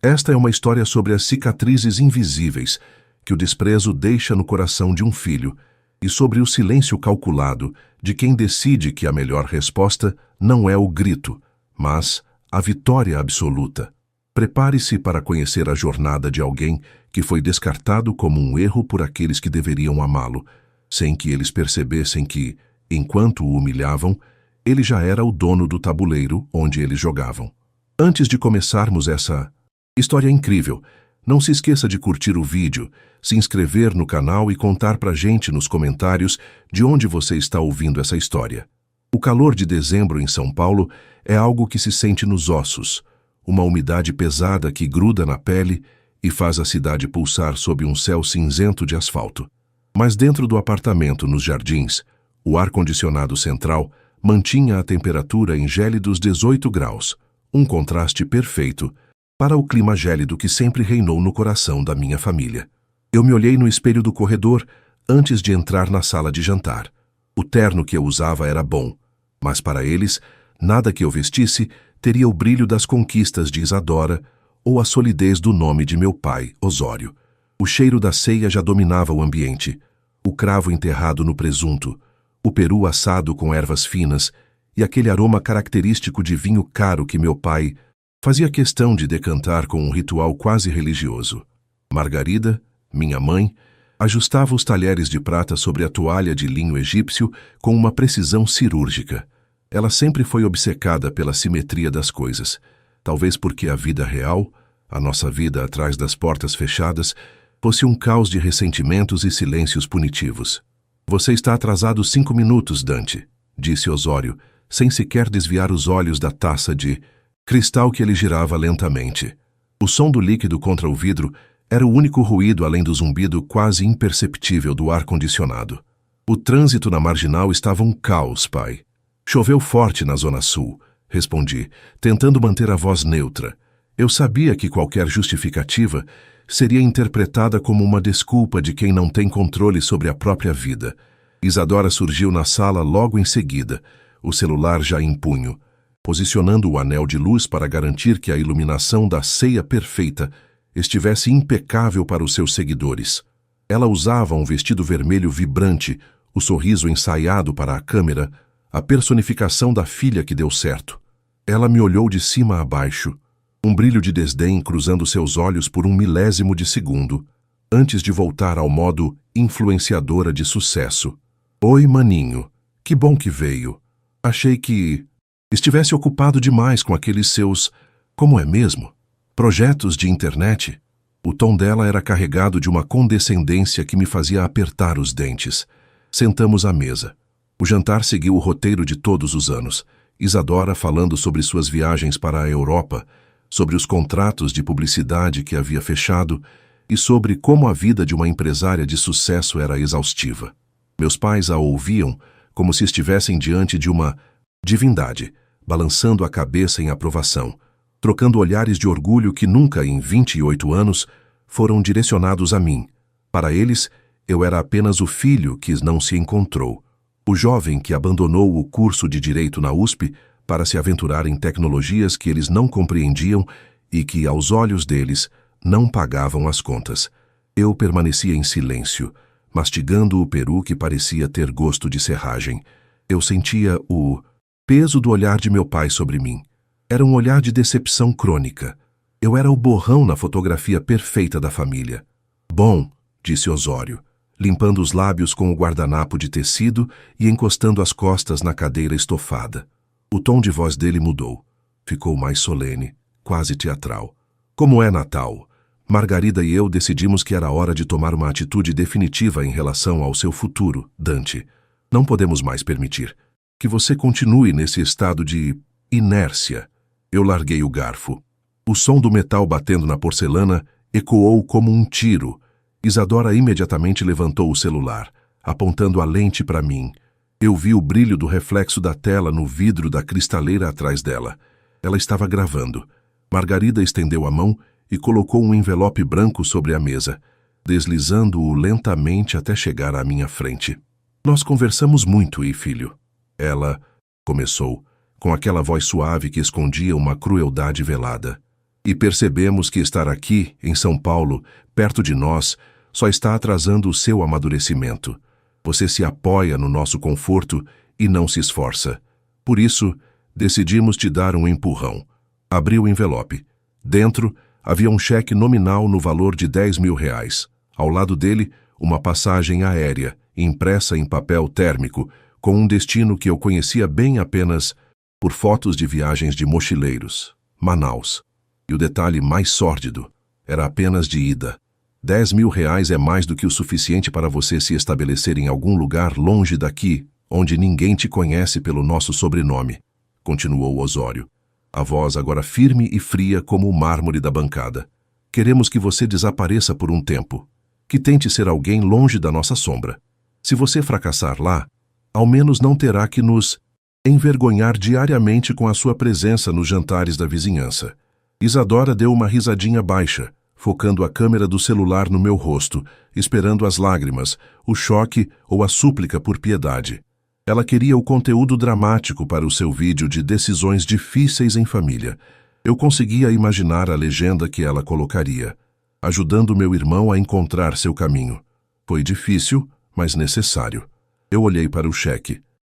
Esta é uma história sobre as cicatrizes invisíveis que o desprezo deixa no coração de um filho e sobre o silêncio calculado de quem decide que a melhor resposta não é o grito, mas a vitória absoluta. Prepare-se para conhecer a jornada de alguém que foi descartado como um erro por aqueles que deveriam amá-lo, sem que eles percebessem que, enquanto o humilhavam, ele já era o dono do tabuleiro onde eles jogavam. Antes de começarmos essa história incrível, não se esqueça de curtir o vídeo, se inscrever no canal e contar pra gente nos comentários de onde você está ouvindo essa história. O calor de dezembro em São Paulo é algo que se sente nos ossos, uma umidade pesada que gruda na pele e faz a cidade pulsar sob um céu cinzento de asfalto. Mas dentro do apartamento nos Jardins, o ar-condicionado central mantinha a temperatura em gélidos 18 graus, um contraste perfeito para o clima gélido que sempre reinou no coração da minha família. Eu me olhei no espelho do corredor antes de entrar na sala de jantar. O terno que eu usava era bom, mas para eles, nada que eu vestisse teria o brilho das conquistas de Isadora ou a solidez do nome de meu pai, Osório. O cheiro da ceia já dominava o ambiente. O cravo enterrado no presunto, o peru assado com ervas finas e aquele aroma característico de vinho caro que meu pai fazia questão de decantar com um ritual quase religioso. Margarida, minha mãe, ajustava os talheres de prata sobre a toalha de linho egípcio com uma precisão cirúrgica. Ela sempre foi obcecada pela simetria das coisas, talvez porque a vida real, a nossa vida atrás das portas fechadas, fosse um caos de ressentimentos e silêncios punitivos. Você está atrasado 5 minutos, Dante, disse Osório, sem sequer desviar os olhos da taça de cristal que ele girava lentamente. O som do líquido contra o vidro era o único ruído além do zumbido quase imperceptível do ar-condicionado. O trânsito na Marginal estava um caos, pai. Choveu forte na Zona Sul, respondi, tentando manter a voz neutra. Eu sabia que qualquer justificativa seria interpretada como uma desculpa de quem não tem controle sobre a própria vida. Isadora surgiu na sala logo em seguida, o celular já em punho, posicionando o anel de luz para garantir que a iluminação da ceia perfeita estivesse impecável para os seus seguidores. Ela usava um vestido vermelho vibrante, o sorriso ensaiado para a câmera, a personificação da filha que deu certo. Ela me olhou de cima a baixo, um brilho de desdém cruzando seus olhos por um milésimo de segundo, antes de voltar ao modo influenciadora de sucesso. Oi, maninho, que bom que veio. Achei que estivesse ocupado demais com aqueles seus, como é mesmo, projetos de internet. O tom dela era carregado de uma condescendência que me fazia apertar os dentes. Sentamos à mesa. O jantar seguiu o roteiro de todos os anos. Isadora falando sobre suas viagens para a Europa, sobre os contratos de publicidade que havia fechado e sobre como a vida de uma empresária de sucesso era exaustiva. Meus pais a ouviam como se estivessem diante de uma divindade, balançando a cabeça em aprovação, trocando olhares de orgulho que nunca, em 28 anos, foram direcionados a mim. Para eles, eu era apenas o filho que não se encontrou, o jovem que abandonou o curso de Direito na USP para se aventurar em tecnologias que eles não compreendiam e que, aos olhos deles, não pagavam as contas. Eu permanecia em silêncio, mastigando o peru que parecia ter gosto de serragem. Eu sentia o peso do olhar de meu pai sobre mim. Era um olhar de decepção crônica. Eu era o borrão na fotografia perfeita da família. Bom, disse Osório, limpando os lábios com o guardanapo de tecido e encostando as costas na cadeira estofada. O tom de voz dele mudou. Ficou mais solene, quase teatral. Como é Natal? Margarida e eu decidimos que era hora de tomar uma atitude definitiva em relação ao seu futuro, Dante. Não podemos mais permitir que você continue nesse estado de inércia. Eu larguei o garfo. O som do metal batendo na porcelana ecoou como um tiro. Isadora imediatamente levantou o celular, apontando a lente para mim. Eu vi o brilho do reflexo da tela no vidro da cristaleira atrás dela. Ela estava gravando. Margarida estendeu a mão e colocou um envelope branco sobre a mesa, deslizando-o lentamente até chegar à minha frente. Nós conversamos muito, filho. Ela começou, com aquela voz suave que escondia uma crueldade velada. E percebemos que estar aqui, em São Paulo, perto de nós, só está atrasando o seu amadurecimento. Você se apoia no nosso conforto e não se esforça. Por isso, decidimos te dar um empurrão. Abri o envelope. Dentro, havia um cheque nominal no valor de R$ 10.000. Ao lado dele, uma passagem aérea, impressa em papel térmico, com um destino que eu conhecia bem apenas por fotos de viagens de mochileiros, Manaus. E o detalhe mais sórdido, era apenas de ida. R$ 10.000 é mais do que o suficiente para você se estabelecer em algum lugar longe daqui, onde ninguém te conhece pelo nosso sobrenome, continuou Osório, a voz agora firme e fria como o mármore da bancada. Queremos que você desapareça por um tempo, que tente ser alguém longe da nossa sombra. Se você fracassar lá, ao menos não terá que nos envergonhar diariamente com a sua presença nos jantares da vizinhança. Isadora deu uma risadinha baixa, focando a câmera do celular no meu rosto, esperando as lágrimas, o choque ou a súplica por piedade. Ela queria o conteúdo dramático para o seu vídeo de decisões difíceis em família. Eu conseguia imaginar a legenda que ela colocaria, ajudando meu irmão a encontrar seu caminho. Foi difícil, mas necessário. Eu olhei para o cheque.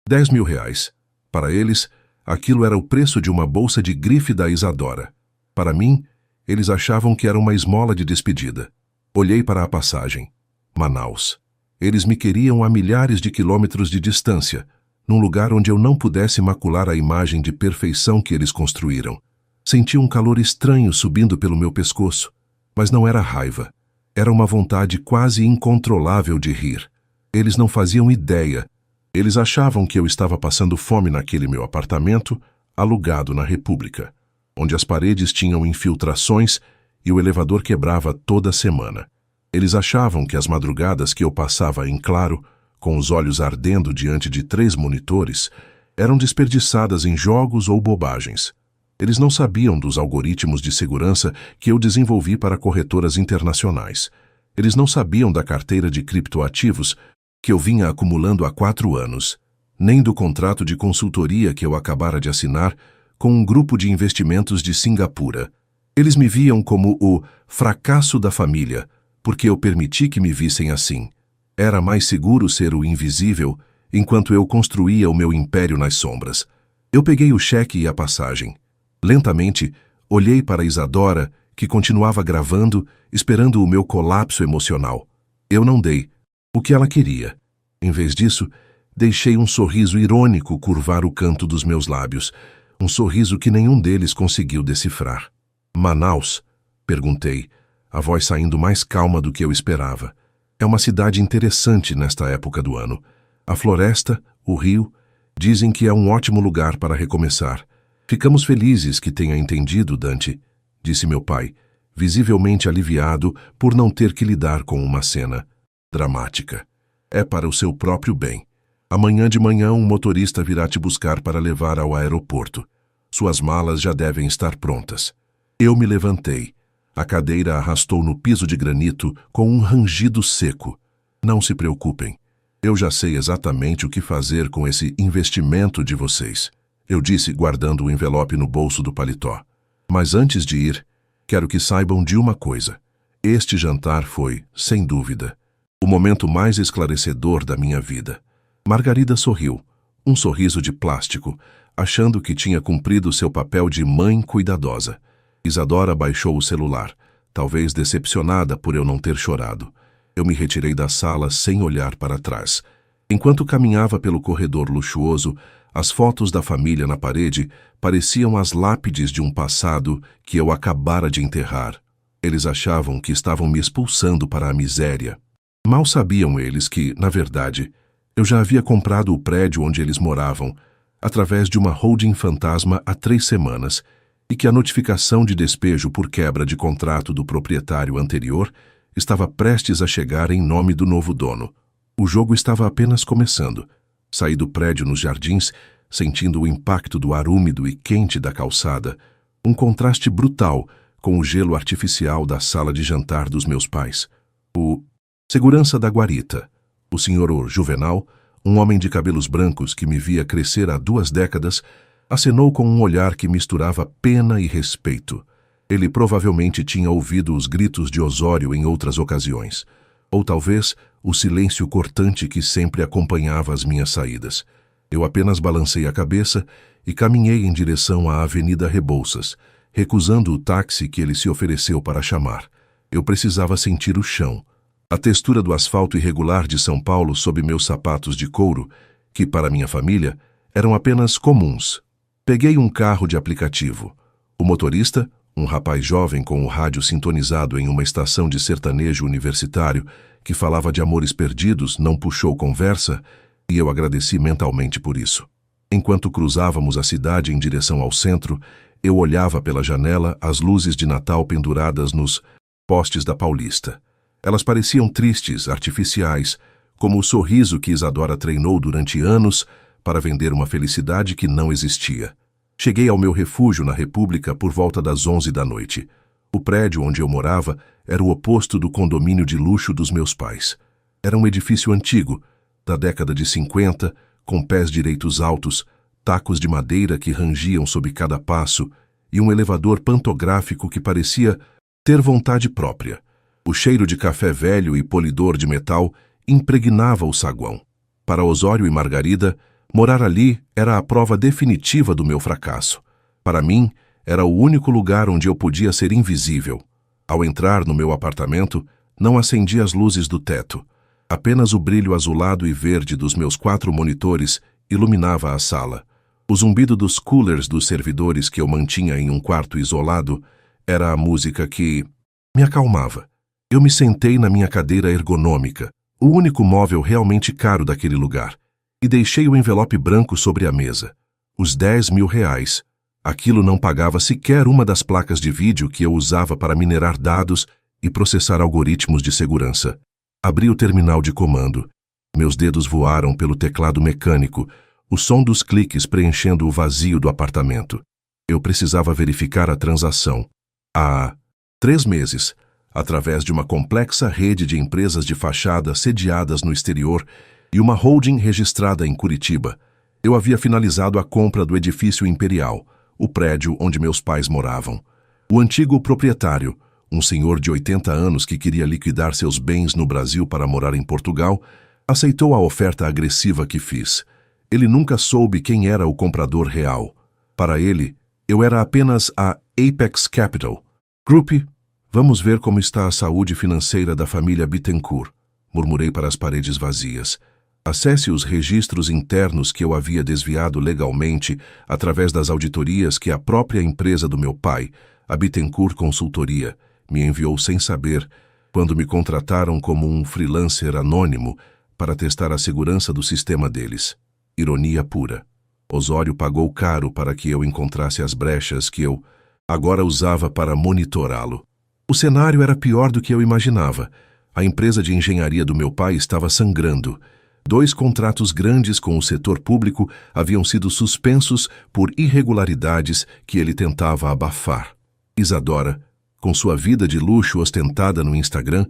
R$ 10.000. Para eles, aquilo era o preço de uma bolsa de grife da Isadora. Para mim, eles achavam que era uma esmola de despedida. Olhei para a passagem. Manaus. Eles me queriam a milhares de quilômetros de distância, num lugar onde eu não pudesse macular a imagem de perfeição que eles construíram. Senti um calor estranho subindo pelo meu pescoço, mas não era raiva. Era uma vontade quase incontrolável de rir. Eles não faziam ideia. Eles achavam que eu estava passando fome naquele meu apartamento, alugado na República, onde as paredes tinham infiltrações e o elevador quebrava toda semana. Eles achavam que as madrugadas que eu passava em claro, com os olhos ardendo diante de 3 monitores, eram desperdiçadas em jogos ou bobagens. Eles não sabiam dos algoritmos de segurança que eu desenvolvi para corretoras internacionais. Eles não sabiam da carteira de criptoativos que eu vinha acumulando há 4 anos, nem do contrato de consultoria que eu acabara de assinar com um grupo de investimentos de Singapura. Eles me viam como o fracasso da família, porque eu permiti que me vissem assim. Era mais seguro ser o invisível enquanto eu construía o meu império nas sombras. Eu peguei o cheque e a passagem. Lentamente, olhei para Isadora, que continuava gravando, esperando o meu colapso emocional. Eu não dei o que ela queria. Em vez disso, deixei um sorriso irônico curvar o canto dos meus lábios, um sorriso que nenhum deles conseguiu decifrar. Manaus? Perguntei, a voz saindo mais calma do que eu esperava. É uma cidade interessante nesta época do ano. A floresta, o rio, dizem que é um ótimo lugar para recomeçar. Ficamos felizes que tenha entendido, Dante, disse meu pai, visivelmente aliviado por não ter que lidar com uma cena dramática. É para o seu próprio bem. Amanhã de manhã um motorista virá te buscar para levar ao aeroporto. Suas malas já devem estar prontas. Eu me levantei. A cadeira arrastou no piso de granito com um rangido seco. Não se preocupem. Eu já sei exatamente o que fazer com esse investimento de vocês, eu disse guardando o envelope no bolso do paletó. Mas antes de ir, quero que saibam de uma coisa. Este jantar foi, sem dúvida, o momento mais esclarecedor da minha vida. Margarida sorriu, um sorriso de plástico, achando que tinha cumprido seu papel de mãe cuidadosa. Isadora baixou o celular, talvez decepcionada por eu não ter chorado. Eu me retirei da sala sem olhar para trás. Enquanto caminhava pelo corredor luxuoso, as fotos da família na parede pareciam as lápides de um passado que eu acabara de enterrar. Eles achavam que estavam me expulsando para a miséria. Mal sabiam eles que, na verdade, eu já havia comprado o prédio onde eles moravam, através de uma holding fantasma há 3 semanas, e que a notificação de despejo por quebra de contrato do proprietário anterior estava prestes a chegar em nome do novo dono. O jogo estava apenas começando. Saí do prédio nos jardins, sentindo o impacto do ar úmido e quente da calçada, um contraste brutal com o gelo artificial da sala de jantar dos meus pais. O segurança da guarita, o senhor Juvenal, um homem de cabelos brancos que me via crescer há 2 décadas, acenou com um olhar que misturava pena e respeito. Ele provavelmente tinha ouvido os gritos de Osório em outras ocasiões, ou talvez o silêncio cortante que sempre acompanhava as minhas saídas. Eu apenas balancei a cabeça e caminhei em direção à Avenida Rebouças, recusando o táxi que ele se ofereceu para chamar. Eu precisava sentir o chão, a textura do asfalto irregular de São Paulo sob meus sapatos de couro, que, para minha família, eram apenas comuns. Peguei um carro de aplicativo. O motorista, um rapaz jovem com o rádio sintonizado em uma estação de sertanejo universitário que falava de amores perdidos, não puxou conversa, e eu agradeci mentalmente por isso. Enquanto cruzávamos a cidade em direção ao centro, eu olhava pela janela as luzes de Natal penduradas nos postes da Paulista. Elas pareciam tristes, artificiais, como o sorriso que Isadora treinou durante anos para vender uma felicidade que não existia. Cheguei ao meu refúgio na República por volta das 11 da noite. O prédio onde eu morava era o oposto do condomínio de luxo dos meus pais. Era um edifício antigo, da década de 50, com pés direitos altos, tacos de madeira que rangiam sob cada passo e um elevador pantográfico que parecia ter vontade própria. O cheiro de café velho e polidor de metal impregnava o saguão. Para Osório e Margarida, morar ali era a prova definitiva do meu fracasso. Para mim, era o único lugar onde eu podia ser invisível. Ao entrar no meu apartamento, não acendi as luzes do teto. Apenas o brilho azulado e verde dos meus 4 monitores iluminava a sala. O zumbido dos coolers dos servidores que eu mantinha em um quarto isolado era a música que me acalmava. Eu me sentei na minha cadeira ergonômica, o único móvel realmente caro daquele lugar, e deixei o envelope branco sobre a mesa. Os R$10.000. Aquilo não pagava sequer uma das placas de vídeo que eu usava para minerar dados e processar algoritmos de segurança. Abri o terminal de comando. Meus dedos voaram pelo teclado mecânico, o som dos cliques preenchendo o vazio do apartamento. Eu precisava verificar a transação. Há 3 meses, através de uma complexa rede de empresas de fachada sediadas no exterior e uma holding registrada em Curitiba, eu havia finalizado a compra do edifício Imperial, o prédio onde meus pais moravam. O antigo proprietário, um senhor de 80 anos que queria liquidar seus bens no Brasil para morar em Portugal, aceitou a oferta agressiva que fiz. Ele nunca soube quem era o comprador real. Para ele, eu era apenas a Apex Capital. Group, vamos ver como está a saúde financeira da família Bittencourt, murmurei para as paredes vazias. Acesse os registros internos que eu havia desviado legalmente através das auditorias que a própria empresa do meu pai, a Bittencourt Consultoria, me enviou sem saber, quando me contrataram como um freelancer anônimo para testar a segurança do sistema deles. Ironia pura. Osório pagou caro para que eu encontrasse as brechas que eu agora usava para monitorá-lo. O cenário era pior do que eu imaginava. A empresa de engenharia do meu pai estava sangrando. 2 contratos grandes com o setor público haviam sido suspensos por irregularidades que ele tentava abafar. Isadora, com sua vida de luxo ostentada no Instagram,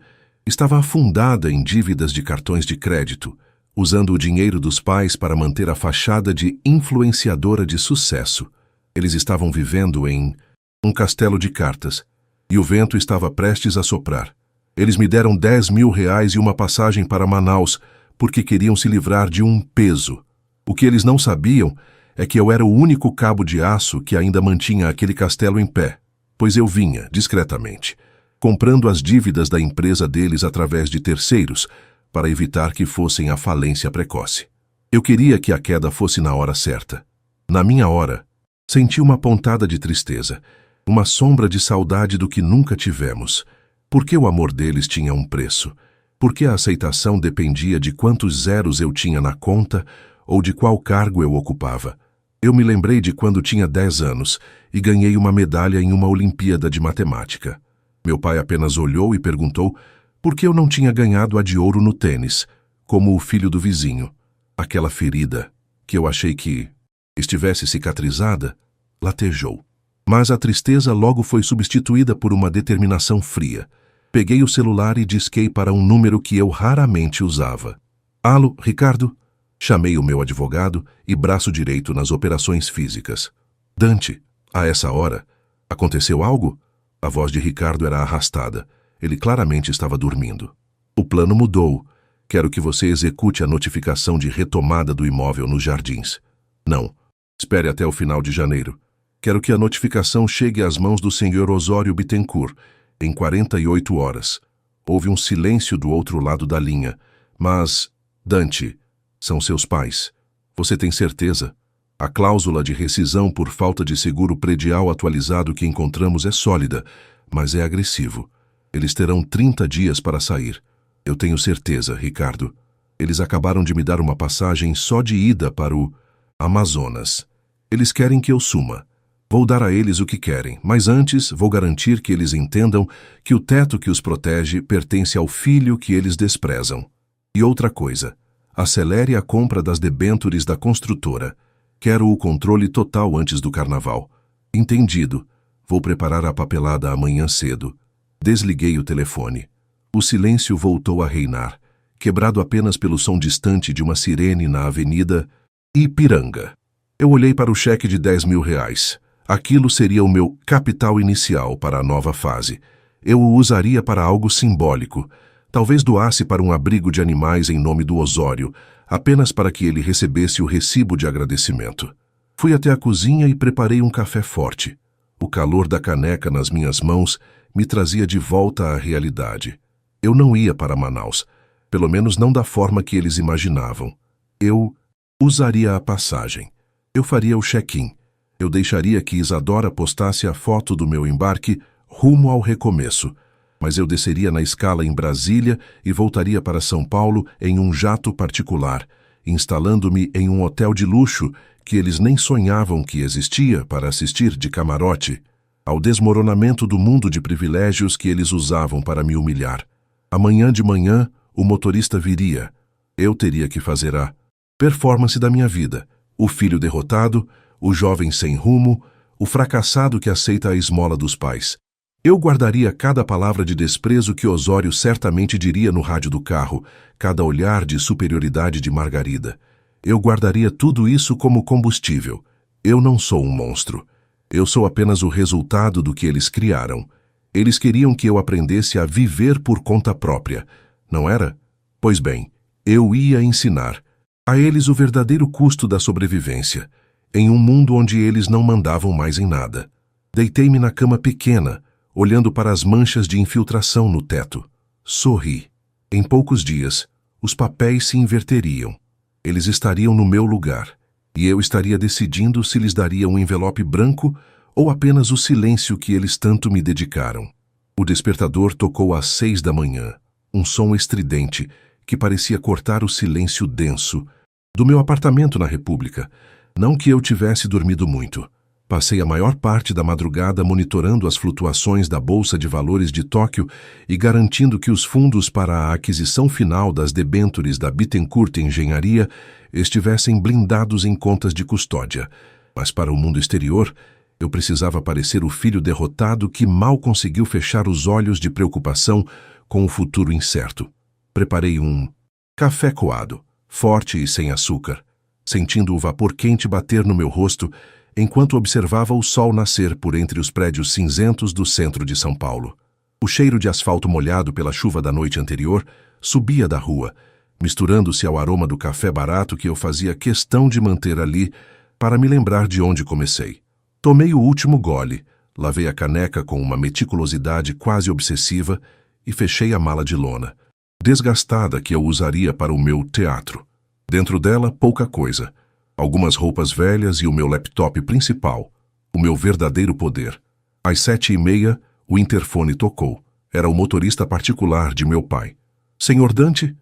estava afundada em dívidas de cartões de crédito, usando o dinheiro dos pais para manter a fachada de influenciadora de sucesso. Eles estavam vivendo em um castelo de cartas, e o vento estava prestes a soprar. Eles me deram R$10.000 e uma passagem para Manaus, porque queriam se livrar de um peso. O que eles não sabiam é que eu era o único cabo de aço que ainda mantinha aquele castelo em pé, pois eu vinha, discretamente, comprando as dívidas da empresa deles através de terceiros, para evitar que fossem à falência precoce. Eu queria que a queda fosse na hora certa. Na minha hora, senti uma pontada de tristeza, uma sombra de saudade do que nunca tivemos. Porque o amor deles tinha um preço? Porque a aceitação dependia de quantos zeros eu tinha na conta ou de qual cargo eu ocupava. Eu me lembrei de quando tinha 10 anos e ganhei uma medalha em uma Olimpíada de Matemática. Meu pai apenas olhou e perguntou por que eu não tinha ganhado a de ouro no tênis, como o filho do vizinho. Aquela ferida, que eu achei que estivesse cicatrizada, latejou. Mas a tristeza logo foi substituída por uma determinação fria. Peguei o celular e disquei para um número que eu raramente usava. Alô, Ricardo? Chamei o meu advogado e braço direito nas operações físicas. Dante, a essa hora, aconteceu algo? A voz de Ricardo era arrastada. Ele claramente estava dormindo. O plano mudou. Quero que você execute a notificação de retomada do imóvel nos jardins. Não. Espere até o final de janeiro. Quero que a notificação chegue às mãos do Sr. Osório Bittencourt em 48 horas. Houve um silêncio do outro lado da linha. Mas, Dante, são seus pais. Você tem certeza? A cláusula de rescisão por falta de seguro predial atualizado que encontramos é sólida, mas é agressivo. Eles terão 30 dias para sair. Eu tenho certeza, Ricardo. Eles acabaram de me dar uma passagem só de ida para o Amazonas. Eles querem que eu suma. Vou dar a eles o que querem, mas antes vou garantir que eles entendam que o teto que os protege pertence ao filho que eles desprezam. E outra coisa, acelere a compra das debêntures da construtora. Quero o controle total antes do carnaval. Entendido. Vou preparar a papelada amanhã cedo. Desliguei o telefone. O silêncio voltou a reinar, quebrado apenas pelo som distante de uma sirene na avenida Ipiranga. Eu olhei para o cheque de R$10.000. Aquilo seria o meu capital inicial para a nova fase. Eu o usaria para algo simbólico. Talvez doasse para um abrigo de animais em nome do Osório, apenas para que ele recebesse o recibo de agradecimento. Fui até a cozinha e preparei um café forte. O calor da caneca nas minhas mãos me trazia de volta à realidade. Eu não ia para Manaus, pelo menos não da forma que eles imaginavam. Eu usaria a passagem. Eu faria o check-in. Eu deixaria que Isadora postasse a foto do meu embarque rumo ao recomeço. Mas eu desceria na escala em Brasília e voltaria para São Paulo em um jato particular, instalando-me em um hotel de luxo que eles nem sonhavam que existia para assistir de camarote ao desmoronamento do mundo de privilégios que eles usavam para me humilhar. Amanhã de manhã, o motorista viria. Eu teria que fazer a performance da minha vida. O filho derrotado, o jovem sem rumo, o fracassado que aceita a esmola dos pais. Eu guardaria cada palavra de desprezo que Osório certamente diria no rádio do carro, cada olhar de superioridade de Margarida. Eu guardaria tudo isso como combustível. Eu não sou um monstro. Eu sou apenas o resultado do que eles criaram. Eles queriam que eu aprendesse a viver por conta própria, não era? Pois bem, eu ia ensinar a eles o verdadeiro custo da sobrevivência, em um mundo onde eles não mandavam mais em nada. Deitei-me na cama pequena, olhando para as manchas de infiltração no teto. Sorri. Em poucos dias, os papéis se inverteriam. Eles estariam no meu lugar, e eu estaria decidindo se lhes daria um envelope branco ou apenas o silêncio que eles tanto me dedicaram. O despertador tocou às 6 da manhã, um som estridente que parecia cortar o silêncio denso do meu apartamento na República. Não que eu tivesse dormido muito. Passei a maior parte da madrugada monitorando as flutuações da Bolsa de Valores de Tóquio e garantindo que os fundos para a aquisição final das debêntures da Bittencourt Engenharia estivessem blindados em contas de custódia. Mas para o mundo exterior, eu precisava parecer o filho derrotado que mal conseguiu fechar os olhos de preocupação com o futuro incerto. Preparei um café coado, forte e sem açúcar, sentindo o vapor quente bater no meu rosto enquanto observava o sol nascer por entre os prédios cinzentos do centro de São Paulo. O cheiro de asfalto molhado pela chuva da noite anterior subia da rua, misturando-se ao aroma do café barato que eu fazia questão de manter ali para me lembrar de onde comecei. Tomei o último gole, lavei a caneca com uma meticulosidade quase obsessiva e fechei a mala de lona, desgastada que eu usaria para o meu teatro. Dentro dela, pouca coisa. Algumas roupas velhas e o meu laptop principal, o meu verdadeiro poder. Às 7h30, o interfone tocou. Era o motorista particular de meu pai. Senhor Dante?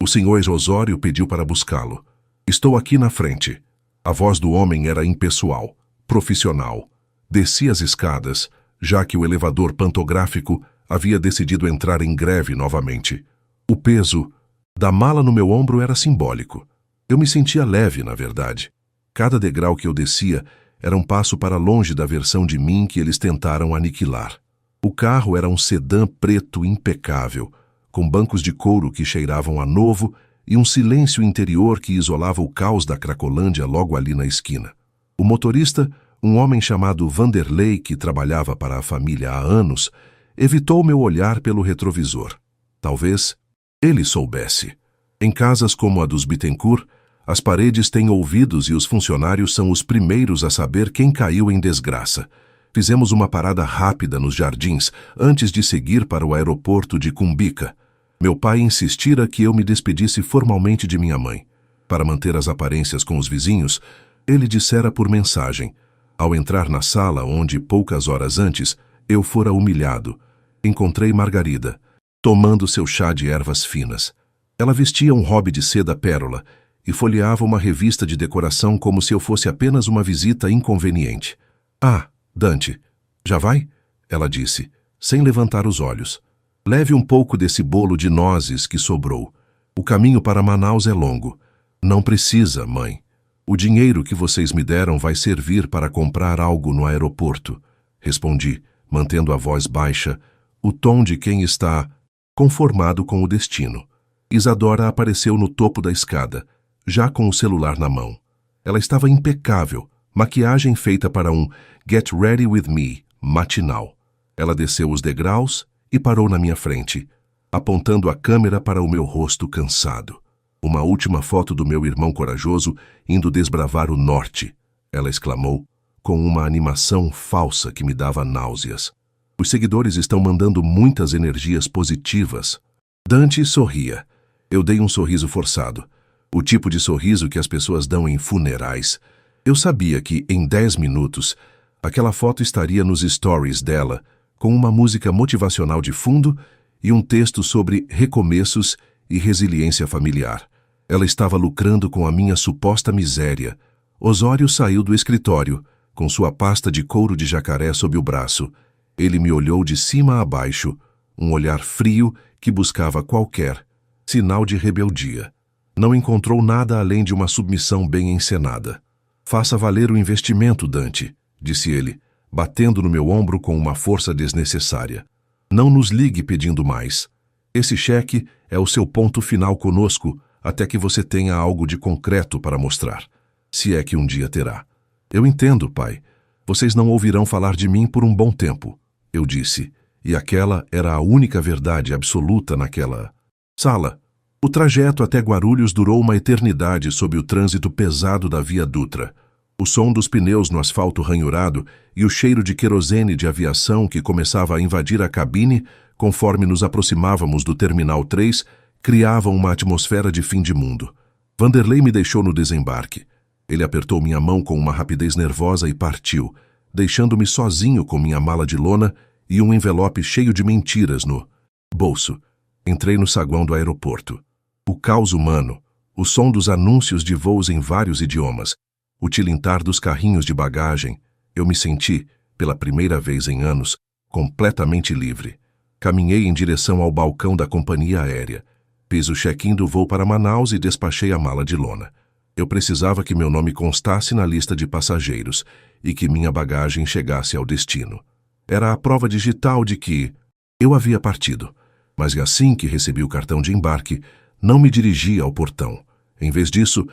O senhor Osório pediu para buscá-lo. Estou aqui na frente. A voz do homem era impessoal, profissional. Desci as escadas, já que o elevador pantográfico havia decidido entrar em greve novamente. O peso da mala no meu ombro era simbólico. Eu me sentia leve, na verdade. Cada degrau que eu descia era um passo para longe da versão de mim que eles tentaram aniquilar. O carro era um sedã preto impecável, com bancos de couro que cheiravam a novo e um silêncio interior que isolava o caos da Cracolândia logo ali na esquina. O motorista, um homem chamado Vanderlei, que trabalhava para a família há anos, evitou meu olhar pelo retrovisor. Talvez ele soubesse. Em casas como a dos Bittencourt, as paredes têm ouvidos e os funcionários são os primeiros a saber quem caiu em desgraça. Fizemos uma parada rápida nos jardins antes de seguir para o aeroporto de Cumbica. Meu pai insistira que eu me despedisse formalmente de minha mãe. Para manter as aparências com os vizinhos, ele dissera por mensagem, ao entrar na sala onde, poucas horas antes, eu fora humilhado, encontrei Margarida, tomando seu chá de ervas finas. Ela vestia um robe de seda pérola e folheava uma revista de decoração como se eu fosse apenas uma visita inconveniente. Ah, Dante, já vai? Ela disse, sem levantar os olhos. Leve um pouco desse bolo de nozes que sobrou. O caminho para Manaus é longo. Não precisa, mãe. O dinheiro que vocês me deram vai servir para comprar algo no aeroporto. Respondi, mantendo a voz baixa, o tom de quem está conformado com o destino. Isadora apareceu no topo da escada, já com o celular na mão. Ela estava impecável, maquiagem feita para um Get Ready With Me matinal. Ela desceu os degraus e parou na minha frente, apontando a câmera para o meu rosto cansado. Uma última foto do meu irmão corajoso indo desbravar o norte, ela exclamou, com uma animação falsa que me dava náuseas. Os seguidores estão mandando muitas energias positivas. Dante sorria. Eu dei um sorriso forçado. O tipo de sorriso que as pessoas dão em funerais. Eu sabia que, em 10 minutos, aquela foto estaria nos stories dela, com uma música motivacional de fundo e um texto sobre recomeços e resiliência familiar. Ela estava lucrando com a minha suposta miséria. Osório saiu do escritório, com sua pasta de couro de jacaré sob o braço. Ele me olhou de cima a baixo, um olhar frio que buscava qualquer sinal de rebeldia. Não encontrou nada além de uma submissão bem encenada. Faça valer o investimento, Dante, disse ele, batendo no meu ombro com uma força desnecessária. Não nos ligue pedindo mais. Esse cheque é o seu ponto final conosco, até que você tenha algo de concreto para mostrar, se é que um dia terá. Eu entendo, pai. Vocês não ouvirão falar de mim por um bom tempo, eu disse, e aquela era a única verdade absoluta naquela sala. O trajeto até Guarulhos durou uma eternidade sob o trânsito pesado da Via Dutra. O som dos pneus no asfalto ranhurado e o cheiro de querosene de aviação que começava a invadir a cabine conforme nos aproximávamos do Terminal 3 criavam uma atmosfera de fim de mundo. Vanderlei me deixou no desembarque. Ele apertou minha mão com uma rapidez nervosa e partiu, deixando-me sozinho com minha mala de lona e um envelope cheio de mentiras no bolso. Entrei no saguão do aeroporto. O caos humano, o som dos anúncios de voos em vários idiomas, o tilintar dos carrinhos de bagagem, eu me senti, pela primeira vez em anos, completamente livre. Caminhei em direção ao balcão da companhia aérea. Fiz o check-in do voo para Manaus e despachei a mala de lona. Eu precisava que meu nome constasse na lista de passageiros e que minha bagagem chegasse ao destino. Era a prova digital de que eu havia partido, mas assim que recebi o cartão de embarque, não me dirigi ao portão. Em vez disso,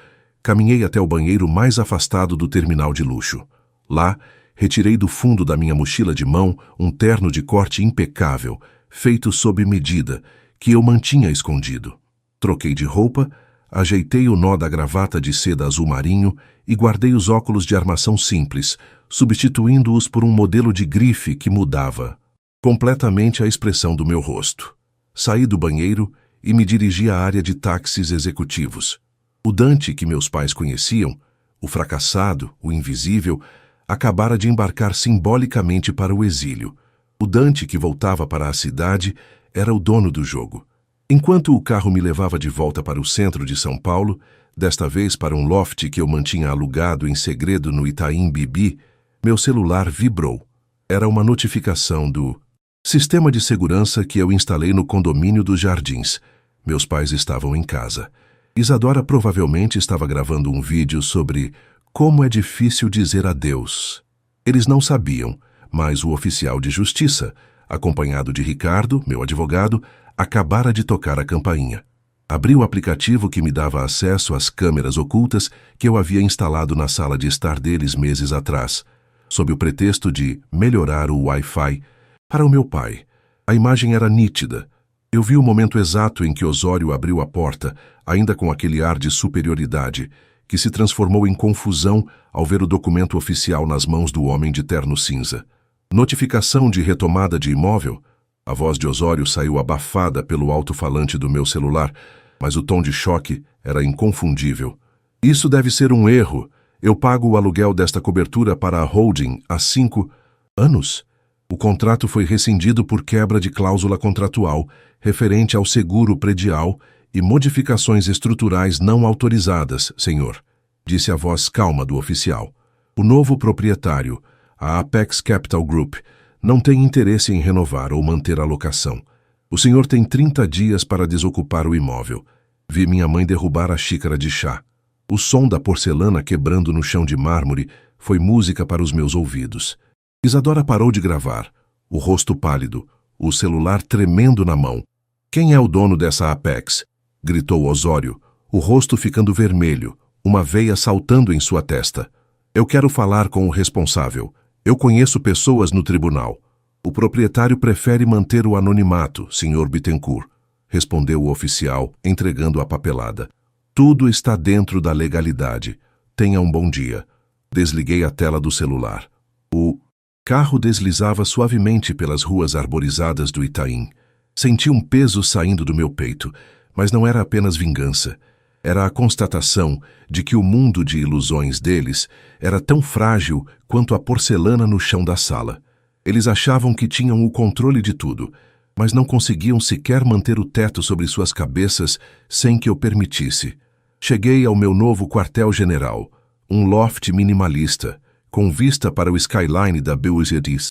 caminhei até o banheiro mais afastado do terminal de luxo. Lá, retirei do fundo da minha mochila de mão um terno de corte impecável, feito sob medida, que eu mantinha escondido. Troquei de roupa, ajeitei o nó da gravata de seda azul marinho e guardei os óculos de armação simples, substituindo-os por um modelo de grife que mudava completamente a expressão do meu rosto. Saí do banheiro e me dirigi à área de táxis executivos. O Dante que meus pais conheciam, o fracassado, o invisível, acabara de embarcar simbolicamente para o exílio. O Dante que voltava para a cidade era o dono do jogo. Enquanto o carro me levava de volta para o centro de São Paulo, desta vez para um loft que eu mantinha alugado em segredo no Itaim Bibi, meu celular vibrou. Era uma notificação do sistema de segurança que eu instalei no condomínio dos Jardins. Meus pais estavam em casa. Isadora provavelmente estava gravando um vídeo sobre como é difícil dizer adeus. Eles não sabiam, mas o oficial de justiça, acompanhado de Ricardo, meu advogado, acabara de tocar a campainha. Abri o aplicativo que me dava acesso às câmeras ocultas que eu havia instalado na sala de estar deles meses atrás. sob o pretexto de melhorar o Wi-Fi, para o meu pai. A imagem era nítida. Eu vi o momento exato em que Osório abriu a porta, ainda com aquele ar de superioridade, que se transformou em confusão ao ver o documento oficial nas mãos do homem de terno cinza. Notificação de retomada de imóvel? A voz de Osório saiu abafada pelo alto-falante do meu celular, mas o tom de choque era inconfundível. Isso deve ser um erro. Eu pago o aluguel desta cobertura para a holding há 5 anos. O contrato foi rescindido por quebra de cláusula contratual referente ao seguro predial e modificações estruturais não autorizadas, senhor, disse a voz calma do oficial. O novo proprietário, a Apex Capital Group, não tem interesse em renovar ou manter a locação. O senhor tem 30 dias para desocupar o imóvel. Vi minha mãe derrubar a xícara de chá. O som da porcelana quebrando no chão de mármore foi música para os meus ouvidos. Isadora parou de gravar, o rosto pálido, o celular tremendo na mão. Quem é o dono dessa Apex? Gritou Osório, o rosto ficando vermelho, uma veia saltando em sua testa. Eu quero falar com o responsável. Eu conheço pessoas no tribunal. O proprietário prefere manter o anonimato, Sr. Bittencourt, respondeu o oficial, entregando a papelada. Tudo está dentro da legalidade. Tenha um bom dia. Desliguei a tela do celular. O carro deslizava suavemente pelas ruas arborizadas do Itaim. Senti um peso saindo do meu peito, mas não era apenas vingança. Era a constatação de que o mundo de ilusões deles era tão frágil quanto a porcelana no chão da sala. Eles achavam que tinham o controle de tudo, mas não conseguiam sequer manter o teto sobre suas cabeças sem que eu permitisse. Cheguei ao meu novo quartel-general, um loft minimalista, com vista para o skyline da Buenos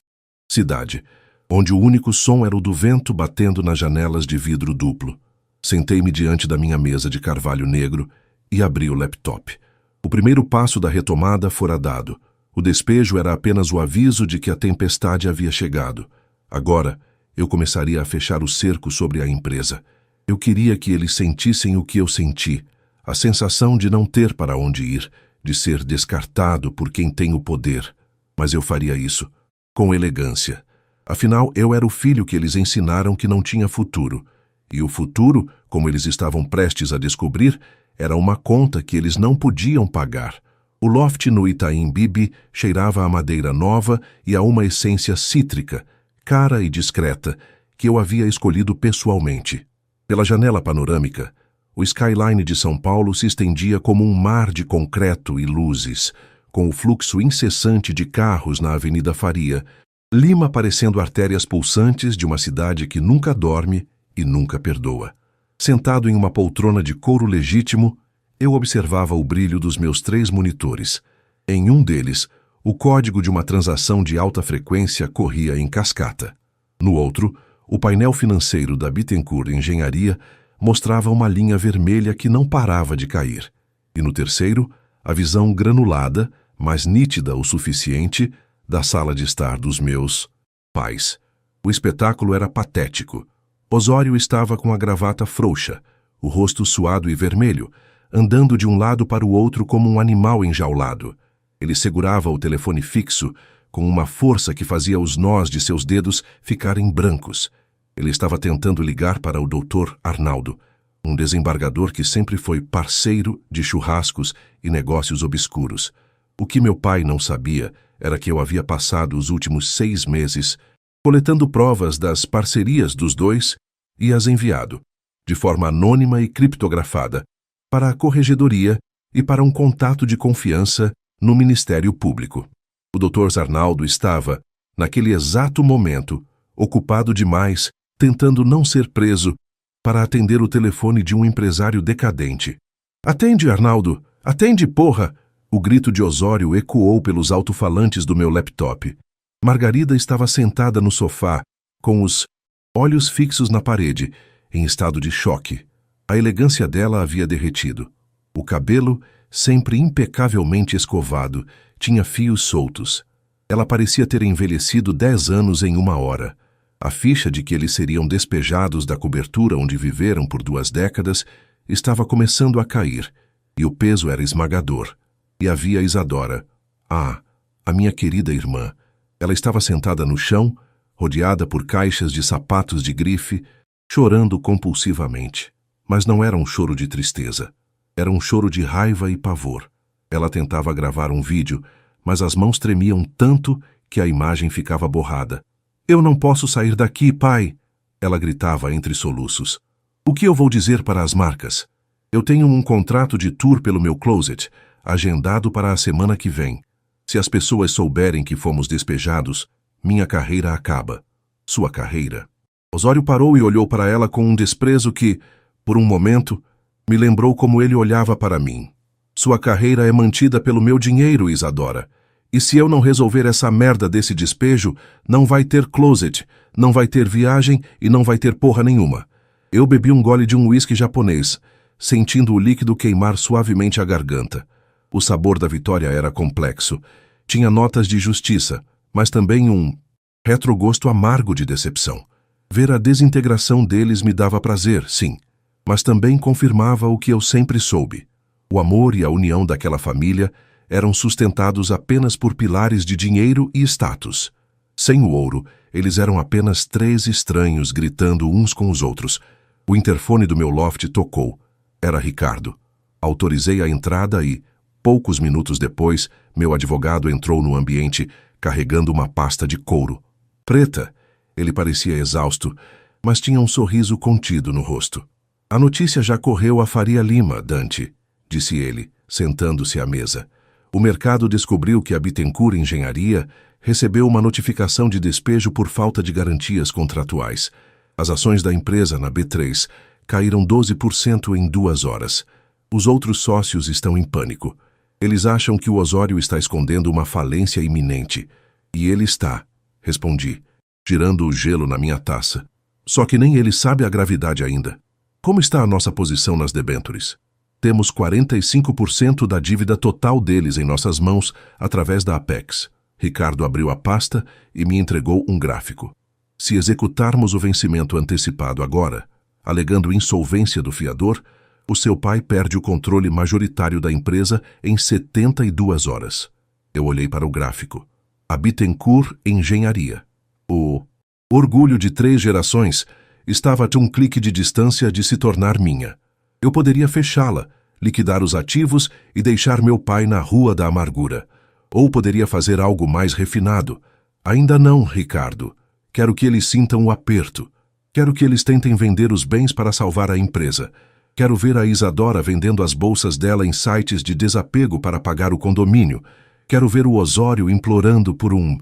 cidade, onde o único som era o do vento batendo nas janelas de vidro duplo. Sentei-me diante da minha mesa de carvalho negro e abri o laptop. O primeiro passo da retomada fora dado. O despejo era apenas o aviso de que a tempestade havia chegado. Agora, eu começaria a fechar o cerco sobre a empresa. Eu queria que eles sentissem o que eu senti, a sensação de não ter para onde ir, de ser descartado por quem tem o poder. Mas eu faria isso com elegância. Afinal, eu era o filho que eles ensinaram que não tinha futuro. E o futuro, como eles estavam prestes a descobrir, era uma conta que eles não podiam pagar. O loft no Itaim Bibi cheirava a madeira nova e a uma essência cítrica, cara e discreta, que eu havia escolhido pessoalmente. Pela janela panorâmica, o skyline de São Paulo se estendia como um mar de concreto e luzes, com o fluxo incessante de carros na Avenida Faria, Lima parecendo artérias pulsantes de uma cidade que nunca dorme e nunca perdoa. Sentado em uma poltrona de couro legítimo, eu observava o brilho dos meus 3 monitores. Em um deles, o código de uma transação de alta frequência corria em cascata. No outro, o painel financeiro da Bittencourt Engenharia mostrava uma linha vermelha que não parava de cair. E no terceiro, a visão granulada, mas nítida o suficiente, da sala de estar dos meus pais. O espetáculo era patético. Osório estava com a gravata frouxa, o rosto suado e vermelho, andando de um lado para o outro como um animal enjaulado. Ele segurava o telefone fixo com uma força que fazia os nós de seus dedos ficarem brancos. Ele estava tentando ligar para o Dr. Arnaldo, um desembargador que sempre foi parceiro de churrascos e negócios obscuros. O que meu pai não sabia era que eu havia passado os últimos 6 meses coletando provas das parcerias dos dois e as enviado, de forma anônima e criptografada, para a corregedoria e para um contato de confiança no Ministério Público. O Dr. Arnaldo estava, naquele exato momento, ocupado demais, tentando não ser preso, para atender o telefone de um empresário decadente. "Atende, Arnaldo! Atende, porra!" O grito de Osório ecoou pelos alto-falantes do meu laptop. Margarida estava sentada no sofá, com os olhos fixos na parede, em estado de choque. A elegância dela havia derretido. O cabelo, sempre impecavelmente escovado, tinha fios soltos. Ela parecia ter envelhecido 10 anos em 1 hora. A ficha de que eles seriam despejados da cobertura onde viveram por 2 décadas estava começando a cair, e o peso era esmagador. E havia Isadora, A minha querida irmã. Ela estava sentada no chão, rodeada por caixas de sapatos de grife, chorando compulsivamente. Mas não era um choro de tristeza. Era um choro de raiva e pavor. Ela tentava gravar um vídeo, mas as mãos tremiam tanto que a imagem ficava borrada. Eu não posso sair daqui, pai! Ela gritava entre soluços. O que eu vou dizer para as marcas? Eu tenho um contrato de tour pelo meu closet, agendado para a semana que vem. Se as pessoas souberem que fomos despejados, minha carreira acaba. Sua carreira. Osório parou e olhou para ela com um desprezo que, por um momento, me lembrou como ele olhava para mim. Sua carreira é mantida pelo meu dinheiro, Isadora. E se eu não resolver essa merda desse despejo, não vai ter closet, não vai ter viagem e não vai ter porra nenhuma. Eu bebi um gole de um uísque japonês, sentindo o líquido queimar suavemente a garganta. O sabor da vitória era complexo. Tinha notas de justiça, mas também um retrogosto amargo de decepção. Ver a desintegração deles me dava prazer, sim, mas também confirmava o que eu sempre soube. O amor e a união daquela família eram sustentados apenas por pilares de dinheiro e status. Sem o ouro, eles eram apenas 3 estranhos gritando uns com os outros. O interfone do meu loft tocou. Era Ricardo. Autorizei a entrada e, poucos minutos depois, meu advogado entrou no ambiente carregando uma pasta de couro. Preta. Ele parecia exausto, mas tinha um sorriso contido no rosto. A notícia já correu a Faria Lima, Dante, disse ele, sentando-se à mesa. O mercado descobriu que a Bittencourt Engenharia recebeu uma notificação de despejo por falta de garantias contratuais. As ações da empresa na B3 caíram 12% em 2 horas. Os outros sócios estão em pânico. Eles acham que o Osório está escondendo uma falência iminente. E ele está, respondi, girando o gelo na minha taça. Só que nem ele sabe a gravidade ainda. Como está a nossa posição nas debêntures? Temos 45% da dívida total deles em nossas mãos através da Apex. Ricardo abriu a pasta e me entregou um gráfico. Se executarmos o vencimento antecipado agora, alegando insolvência do fiador, o seu pai perde o controle majoritário da empresa em 72 horas. Eu olhei para o gráfico. A Bittencourt Engenharia. O orgulho de 3 gerações estava a um clique de distância de se tornar minha. Eu poderia fechá-la, liquidar os ativos e deixar meu pai na rua da amargura. Ou poderia fazer algo mais refinado. Ainda não, Ricardo. Quero que eles sintam o aperto. Quero que eles tentem vender os bens para salvar a empresa. Quero ver a Isadora vendendo as bolsas dela em sites de desapego para pagar o condomínio. Quero ver o Osório implorando por um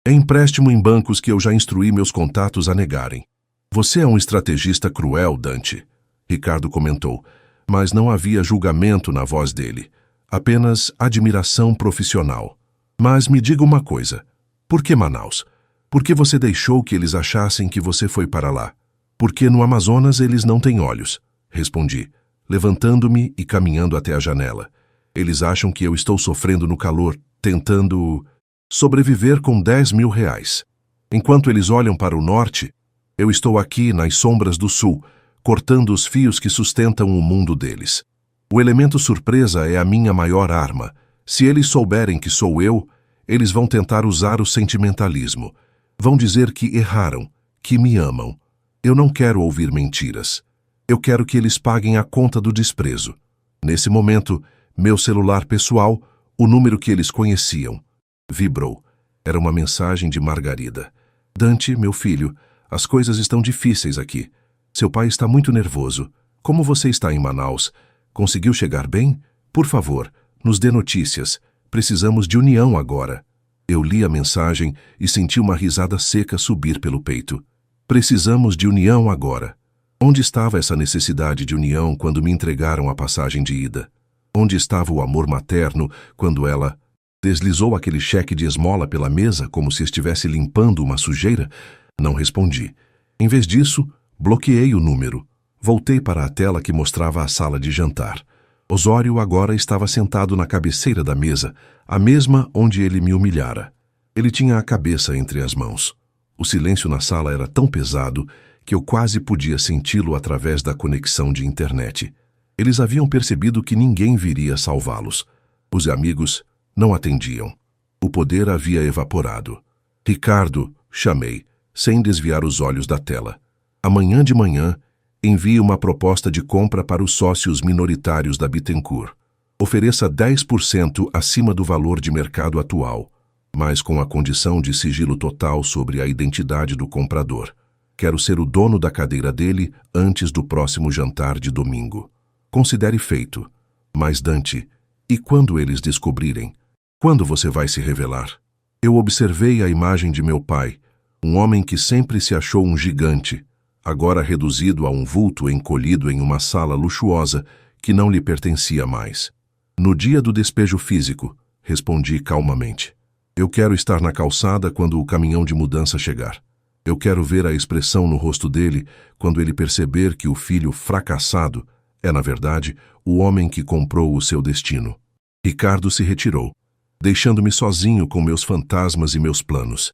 empréstimo em bancos que eu já instruí meus contatos a negarem. Você é um estrategista cruel, Dante, Ricardo comentou, mas não havia julgamento na voz dele. Apenas admiração profissional. Mas me diga uma coisa. Por que Manaus? Por que você deixou que eles achassem que você foi para lá? Porque no Amazonas eles não têm olhos, respondi, levantando-me e caminhando até a janela. Eles acham que eu estou sofrendo no calor, tentando sobreviver com 10 mil reais. Enquanto eles olham para o norte, eu estou aqui nas sombras do sul, cortando os fios que sustentam o mundo deles. O elemento surpresa é a minha maior arma. Se eles souberem que sou eu, eles vão tentar usar o sentimentalismo. Vão dizer que erraram, que me amam. Eu não quero ouvir mentiras. Eu quero que eles paguem a conta do desprezo. Nesse momento, meu celular pessoal, o número que eles conheciam, vibrou. Era uma mensagem de Margarida. Dante, meu filho, as coisas estão difíceis aqui. Seu pai está muito nervoso. Como você está em Manaus? Conseguiu chegar bem? Por favor, nos dê notícias. Precisamos de união agora. Eu li a mensagem e senti uma risada seca subir pelo peito. Precisamos de união agora. Onde estava essa necessidade de união quando me entregaram a passagem de ida? Onde estava o amor materno quando ela deslizou aquele cheque de esmola pela mesa como se estivesse limpando uma sujeira? Não respondi. Em vez disso, bloqueei o número. Voltei para a tela que mostrava a sala de jantar. Osório agora estava sentado na cabeceira da mesa, a mesma onde ele me humilhara. Ele tinha a cabeça entre as mãos. O silêncio na sala era tão pesado que eu quase podia senti-lo através da conexão de internet. Eles haviam percebido que ninguém viria salvá-los. Os amigos não atendiam. O poder havia evaporado. Ricardo, chamei, sem desviar os olhos da tela. Amanhã de manhã, envie uma proposta de compra para os sócios minoritários da Bittencourt. Ofereça 10% acima do valor de mercado atual, mas com a condição de sigilo total sobre a identidade do comprador. Quero ser o dono da cadeira dele antes do próximo jantar de domingo. Considere feito. Mas, Dante, e quando eles descobrirem? Quando você vai se revelar? Eu observei a imagem de meu pai, um homem que sempre se achou um gigante, agora reduzido a um vulto encolhido em uma sala luxuosa que não lhe pertencia mais. No dia do despejo físico, respondi calmamente. Eu quero estar na calçada quando o caminhão de mudança chegar. Eu quero ver a expressão no rosto dele quando ele perceber que o filho fracassado é, na verdade, o homem que comprou o seu destino. Ricardo se retirou, deixando-me sozinho com meus fantasmas e meus planos.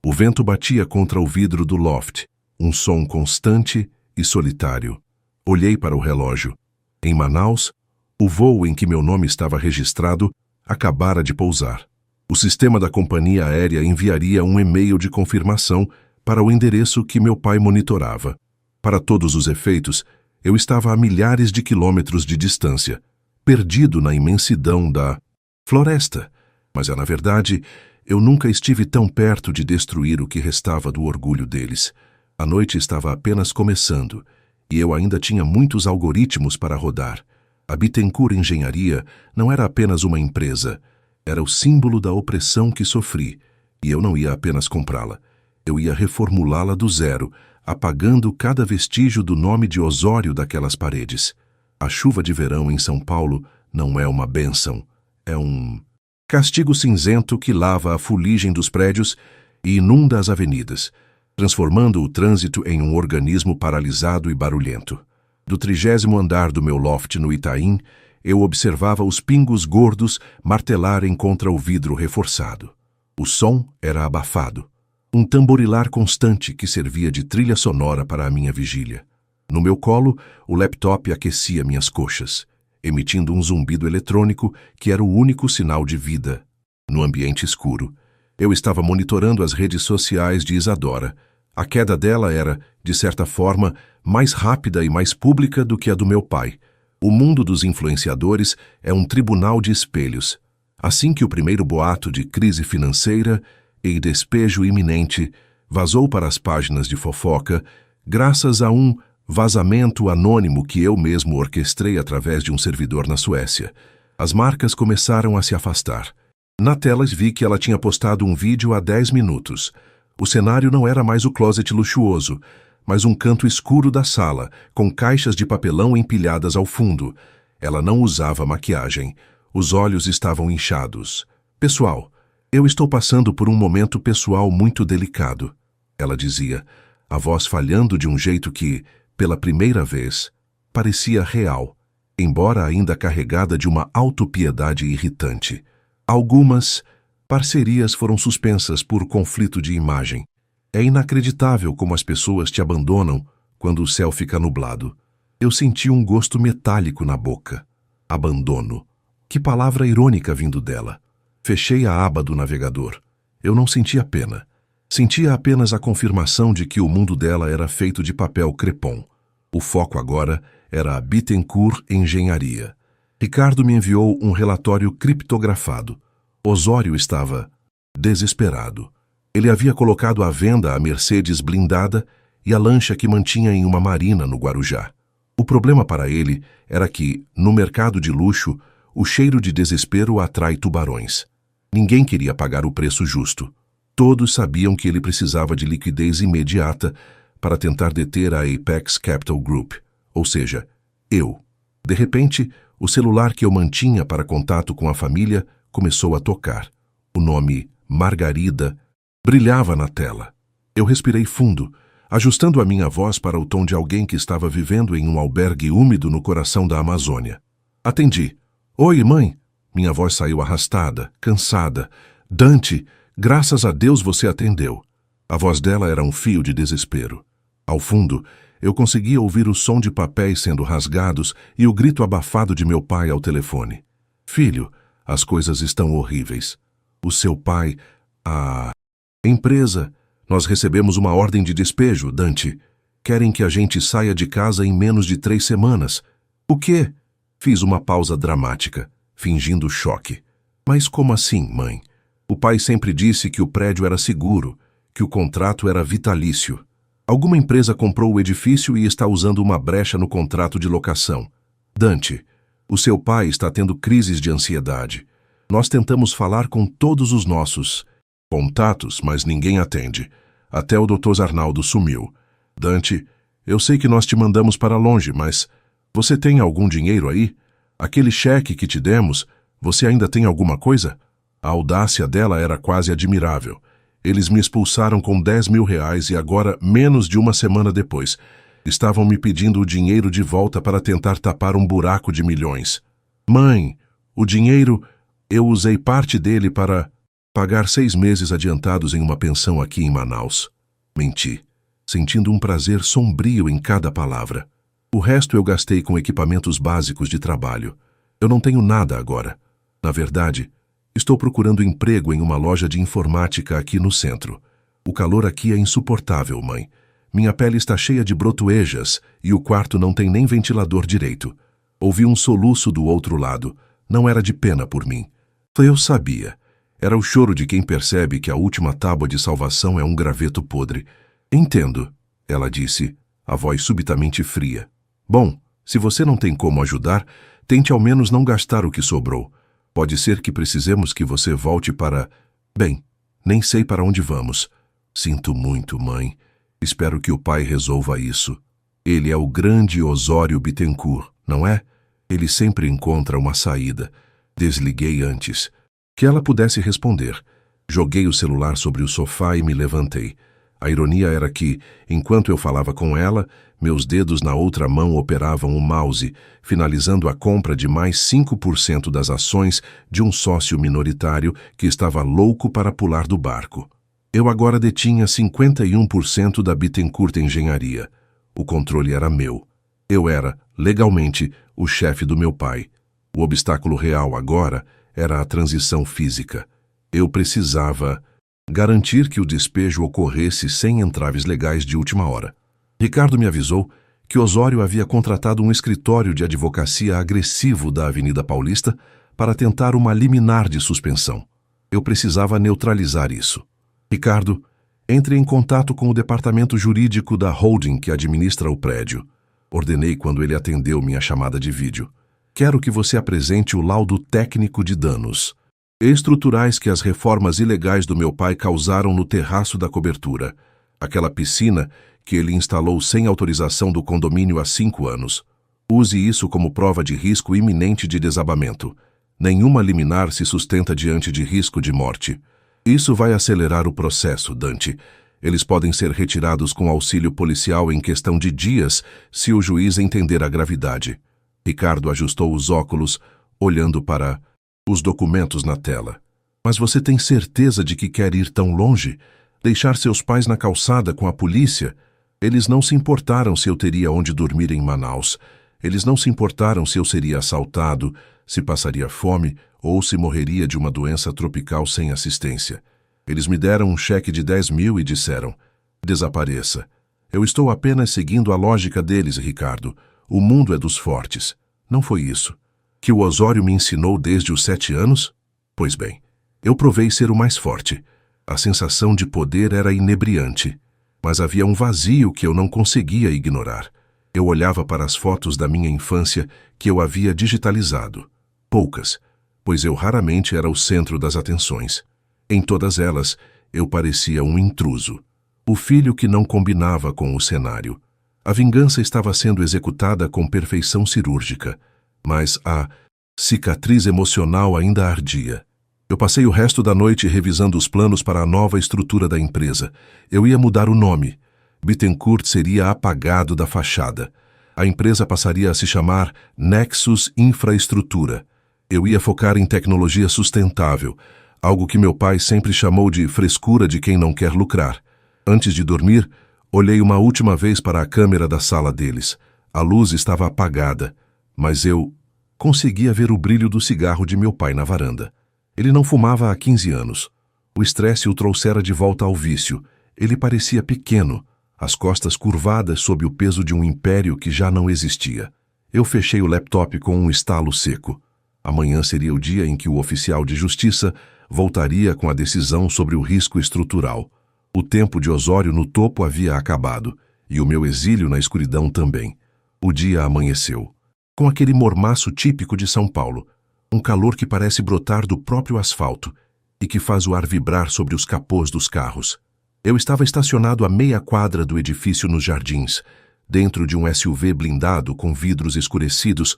O vento batia contra o vidro do loft, um som constante e solitário. Olhei para o relógio. Em Manaus, o voo em que meu nome estava registrado acabara de pousar. O sistema da companhia aérea enviaria um e-mail de confirmação para o endereço que meu pai monitorava. Para todos os efeitos, eu estava a milhares de quilômetros de distância, perdido na imensidão da floresta. Mas, na verdade, eu nunca estive tão perto de destruir o que restava do orgulho deles. A noite estava apenas começando, e eu ainda tinha muitos algoritmos para rodar. A Bittencourt Engenharia não era apenas uma empresa, era o símbolo da opressão que sofri, e eu não ia apenas comprá-la. Eu ia reformulá-la do zero, apagando cada vestígio do nome de Osório daquelas paredes. A chuva de verão em São Paulo não é uma bênção, é um castigo cinzento que lava a fuligem dos prédios e inunda as avenidas, transformando o trânsito em um organismo paralisado e barulhento. Do 30º andar do meu loft no Itaim, eu observava os pingos gordos martelarem contra o vidro reforçado. O som era abafado, um tamborilar constante que servia de trilha sonora para a minha vigília. No meu colo, o laptop aquecia minhas coxas, emitindo um zumbido eletrônico que era o único sinal de vida. No ambiente escuro, eu estava monitorando as redes sociais de Isadora. A queda dela era, de certa forma, mais rápida e mais pública do que a do meu pai. O mundo dos influenciadores é um tribunal de espelhos. Assim que o primeiro boato de crise financeira e despejo iminente vazou para as páginas de fofoca, graças a um vazamento anônimo que eu mesmo orquestrei através de um servidor na Suécia, as marcas começaram a se afastar. Na tela vi que ela tinha postado um vídeo há 10 minutos. O cenário não era mais o closet luxuoso, mas um canto escuro da sala, com caixas de papelão empilhadas ao fundo. Ela não usava maquiagem. Os olhos estavam inchados. Pessoal, eu estou passando por um momento pessoal muito delicado, ela dizia, a voz falhando de um jeito que, pela primeira vez, parecia real, embora ainda carregada de uma autopiedade irritante. Algumas parcerias foram suspensas por conflito de imagem. É inacreditável como as pessoas te abandonam quando o céu fica nublado. Eu senti um gosto metálico na boca. Abandono. Que palavra irônica vindo dela. Fechei a aba do navegador. Eu não sentia pena. Sentia apenas a confirmação de que o mundo dela era feito de papel crepom. O foco agora era a Bittencourt Engenharia. Ricardo me enviou um relatório criptografado. Osório estava desesperado. Ele havia colocado à venda a Mercedes blindada e a lancha que mantinha em uma marina no Guarujá. O problema para ele era que, no mercado de luxo, o cheiro de desespero atrai tubarões. Ninguém queria pagar o preço justo. Todos sabiam que ele precisava de liquidez imediata para tentar deter a Apex Capital Group, ou seja, eu. De repente, o celular que eu mantinha para contato com a família começou a tocar. O nome Margarida brilhava na tela. Eu respirei fundo, ajustando a minha voz para o tom de alguém que estava vivendo em um albergue úmido no coração da Amazônia. Atendi. Oi, mãe. Minha voz saiu arrastada, cansada. Dante, graças a Deus você atendeu. A voz dela era um fio de desespero. Ao fundo, eu conseguia ouvir o som de papéis sendo rasgados e o grito abafado de meu pai ao telefone. Filho, as coisas estão horríveis. O seu pai... A empresa... Nós recebemos uma ordem de despejo, Dante. Querem que a gente saia de casa em menos de 3 semanas. O quê? Fiz uma pausa dramática, fingindo choque. Mas como assim, mãe? O pai sempre disse que o prédio era seguro, que o contrato era vitalício. Alguma empresa comprou o edifício e está usando uma brecha no contrato de locação. Dante, o seu pai está tendo crises de ansiedade. Nós tentamos falar com todos os nossos contatos, mas ninguém atende. Até o Dr. Arnaldo sumiu. Dante, eu sei que nós te mandamos para longe, mas você tem algum dinheiro aí? Aquele cheque que te demos, você ainda tem alguma coisa? A audácia dela era quase admirável. Eles me expulsaram com 10 mil reais e agora, menos de uma semana depois, estavam me pedindo o dinheiro de volta para tentar tapar um buraco de milhões. Mãe, o dinheiro, eu usei parte dele para pagar 6 meses adiantados em uma pensão aqui em Manaus. Menti, sentindo um prazer sombrio em cada palavra. O resto eu gastei com equipamentos básicos de trabalho. Eu não tenho nada agora. Na verdade, estou procurando emprego em uma loja de informática aqui no centro. O calor aqui é insuportável, mãe. Minha pele está cheia de brotoejas e o quarto não tem nem ventilador direito. Ouvi um soluço do outro lado. Não era de pena por mim. Eu sabia. Era o choro de quem percebe que a última tábua de salvação é um graveto podre. Entendo, ela disse, a voz subitamente fria. Bom, se você não tem como ajudar, tente ao menos não gastar o que sobrou. Pode ser que precisemos que você volte para... Bem, nem sei para onde vamos. Sinto muito, mãe. Espero que o pai resolva isso. Ele é o grande Osório Bittencourt, não é? Ele sempre encontra uma saída. Desliguei antes. Que ela pudesse responder. Joguei o celular sobre o sofá e me levantei. A ironia era que, enquanto eu falava com ela, meus dedos na outra mão operavam o mouse, finalizando a compra de mais 5% das ações de um sócio minoritário que estava louco para pular do barco. Eu agora detinha 51% da Bittencourt Engenharia. O controle era meu. Eu era, legalmente, o chefe do meu pai. O obstáculo real agora era a transição física. Eu precisava garantir que o despejo ocorresse sem entraves legais de última hora. Ricardo me avisou que Osório havia contratado um escritório de advocacia agressivo da Avenida Paulista para tentar uma liminar de suspensão. Eu precisava neutralizar isso. Ricardo, entre em contato com o departamento jurídico da holding que administra o prédio. Ordenei quando ele atendeu minha chamada de vídeo. Quero que você apresente o laudo técnico de danos estruturais que as reformas ilegais do meu pai causaram no terraço da cobertura, aquela piscina que ele instalou sem autorização do condomínio há 5 anos. Use isso como prova de risco iminente de desabamento. Nenhuma liminar se sustenta diante de risco de morte. Isso vai acelerar o processo, Dante. Eles podem ser retirados com auxílio policial em questão de dias se o juiz entender a gravidade. Ricardo ajustou os óculos, olhando para os documentos na tela. Mas você tem certeza de que quer ir tão longe? Deixar seus pais na calçada com a polícia? Eles não se importaram se eu teria onde dormir em Manaus. Eles não se importaram se eu seria assaltado, se passaria fome ou se morreria de uma doença tropical sem assistência. Eles me deram um cheque de 10 mil e disseram, desapareça. Eu estou apenas seguindo a lógica deles, Ricardo. O mundo é dos fortes. Não foi isso que o Osório me ensinou desde os 7 anos? Pois bem, eu provei ser o mais forte. A sensação de poder era inebriante, mas havia um vazio que eu não conseguia ignorar. Eu olhava para as fotos da minha infância que eu havia digitalizado. Poucas, pois eu raramente era o centro das atenções. Em todas elas, eu parecia um intruso, o filho que não combinava com o cenário. A vingança estava sendo executada com perfeição cirúrgica, mas a cicatriz emocional ainda ardia. Eu passei o resto da noite revisando os planos para a nova estrutura da empresa. Eu ia mudar o nome. Bittencourt seria apagado da fachada. A empresa passaria a se chamar Nexus Infraestrutura. Eu ia focar em tecnologia sustentável, algo que meu pai sempre chamou de frescura de quem não quer lucrar. Antes de dormir, olhei uma última vez para a câmera da sala deles. A luz estava apagada, mas eu conseguia ver o brilho do cigarro de meu pai na varanda. Ele não fumava há 15 anos. O estresse o trouxera de volta ao vício. Ele parecia pequeno, as costas curvadas sob o peso de um império que já não existia. Eu fechei o laptop com um estalo seco. Amanhã seria o dia em que o oficial de justiça voltaria com a decisão sobre o risco estrutural. O tempo de Osório no topo havia acabado, e o meu exílio na escuridão também. O dia amanheceu, com aquele mormaço típico de São Paulo, um calor que parece brotar do próprio asfalto e que faz o ar vibrar sobre os capôs dos carros. Eu estava estacionado a meia quadra do edifício nos jardins, dentro de um SUV blindado com vidros escurecidos,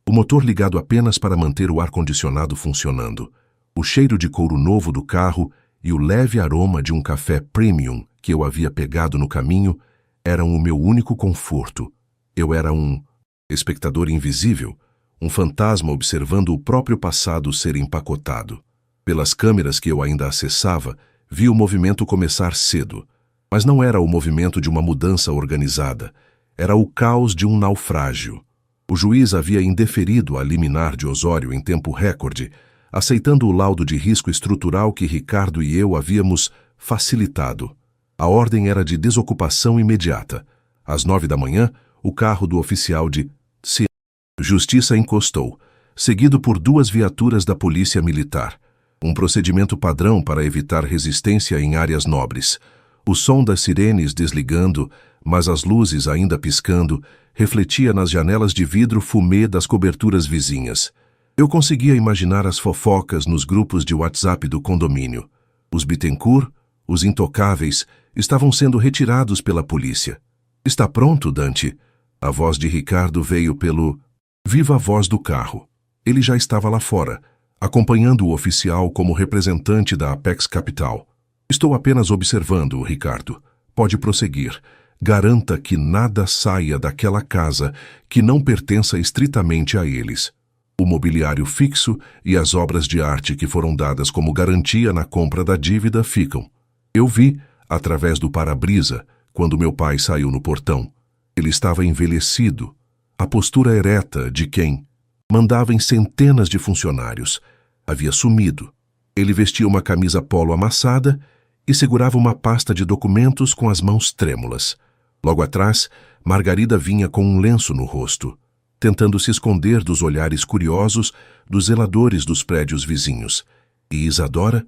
o motor ligado apenas para manter o ar-condicionado funcionando. O cheiro de couro novo do carro e o leve aroma de um café premium que eu havia pegado no caminho eram o meu único conforto. Eu era um espectador invisível, um fantasma observando o próprio passado ser empacotado. Pelas câmeras que eu ainda acessava, vi o movimento começar cedo, mas não era o movimento de uma mudança organizada, era o caos de um naufrágio. O juiz havia indeferido a liminar de Osório em tempo recorde, aceitando o laudo de risco estrutural que Ricardo e eu havíamos facilitado. A ordem era de desocupação imediata. Às 9 da manhã, o carro do oficial de Justiça encostou, seguido por 2 viaturas da Polícia Militar. Um procedimento padrão para evitar resistência em áreas nobres. O som das sirenes desligando, mas as luzes ainda piscando, refletia nas janelas de vidro fumê das coberturas vizinhas. Eu conseguia imaginar as fofocas nos grupos de WhatsApp do condomínio. Os Bittencourt, os intocáveis, estavam sendo retirados pela polícia. Está pronto, Dante? A voz de Ricardo veio pelo viva voz do carro. Ele já estava lá fora, acompanhando o oficial como representante da Apex Capital. Estou apenas observando, Ricardo. Pode prosseguir. Garanta que nada saia daquela casa que não pertença estritamente a eles. O mobiliário fixo e as obras de arte que foram dadas como garantia na compra da dívida ficam. Eu vi, através do para-brisa, quando meu pai saiu no portão. Ele estava envelhecido, a postura ereta de quem mandava em centenas de funcionários. Havia sumido. Ele vestia uma camisa polo amassada e segurava uma pasta de documentos com as mãos trêmulas. Logo atrás, Margarida vinha com um lenço no rosto, tentando se esconder dos olhares curiosos dos zeladores dos prédios vizinhos. E Isadora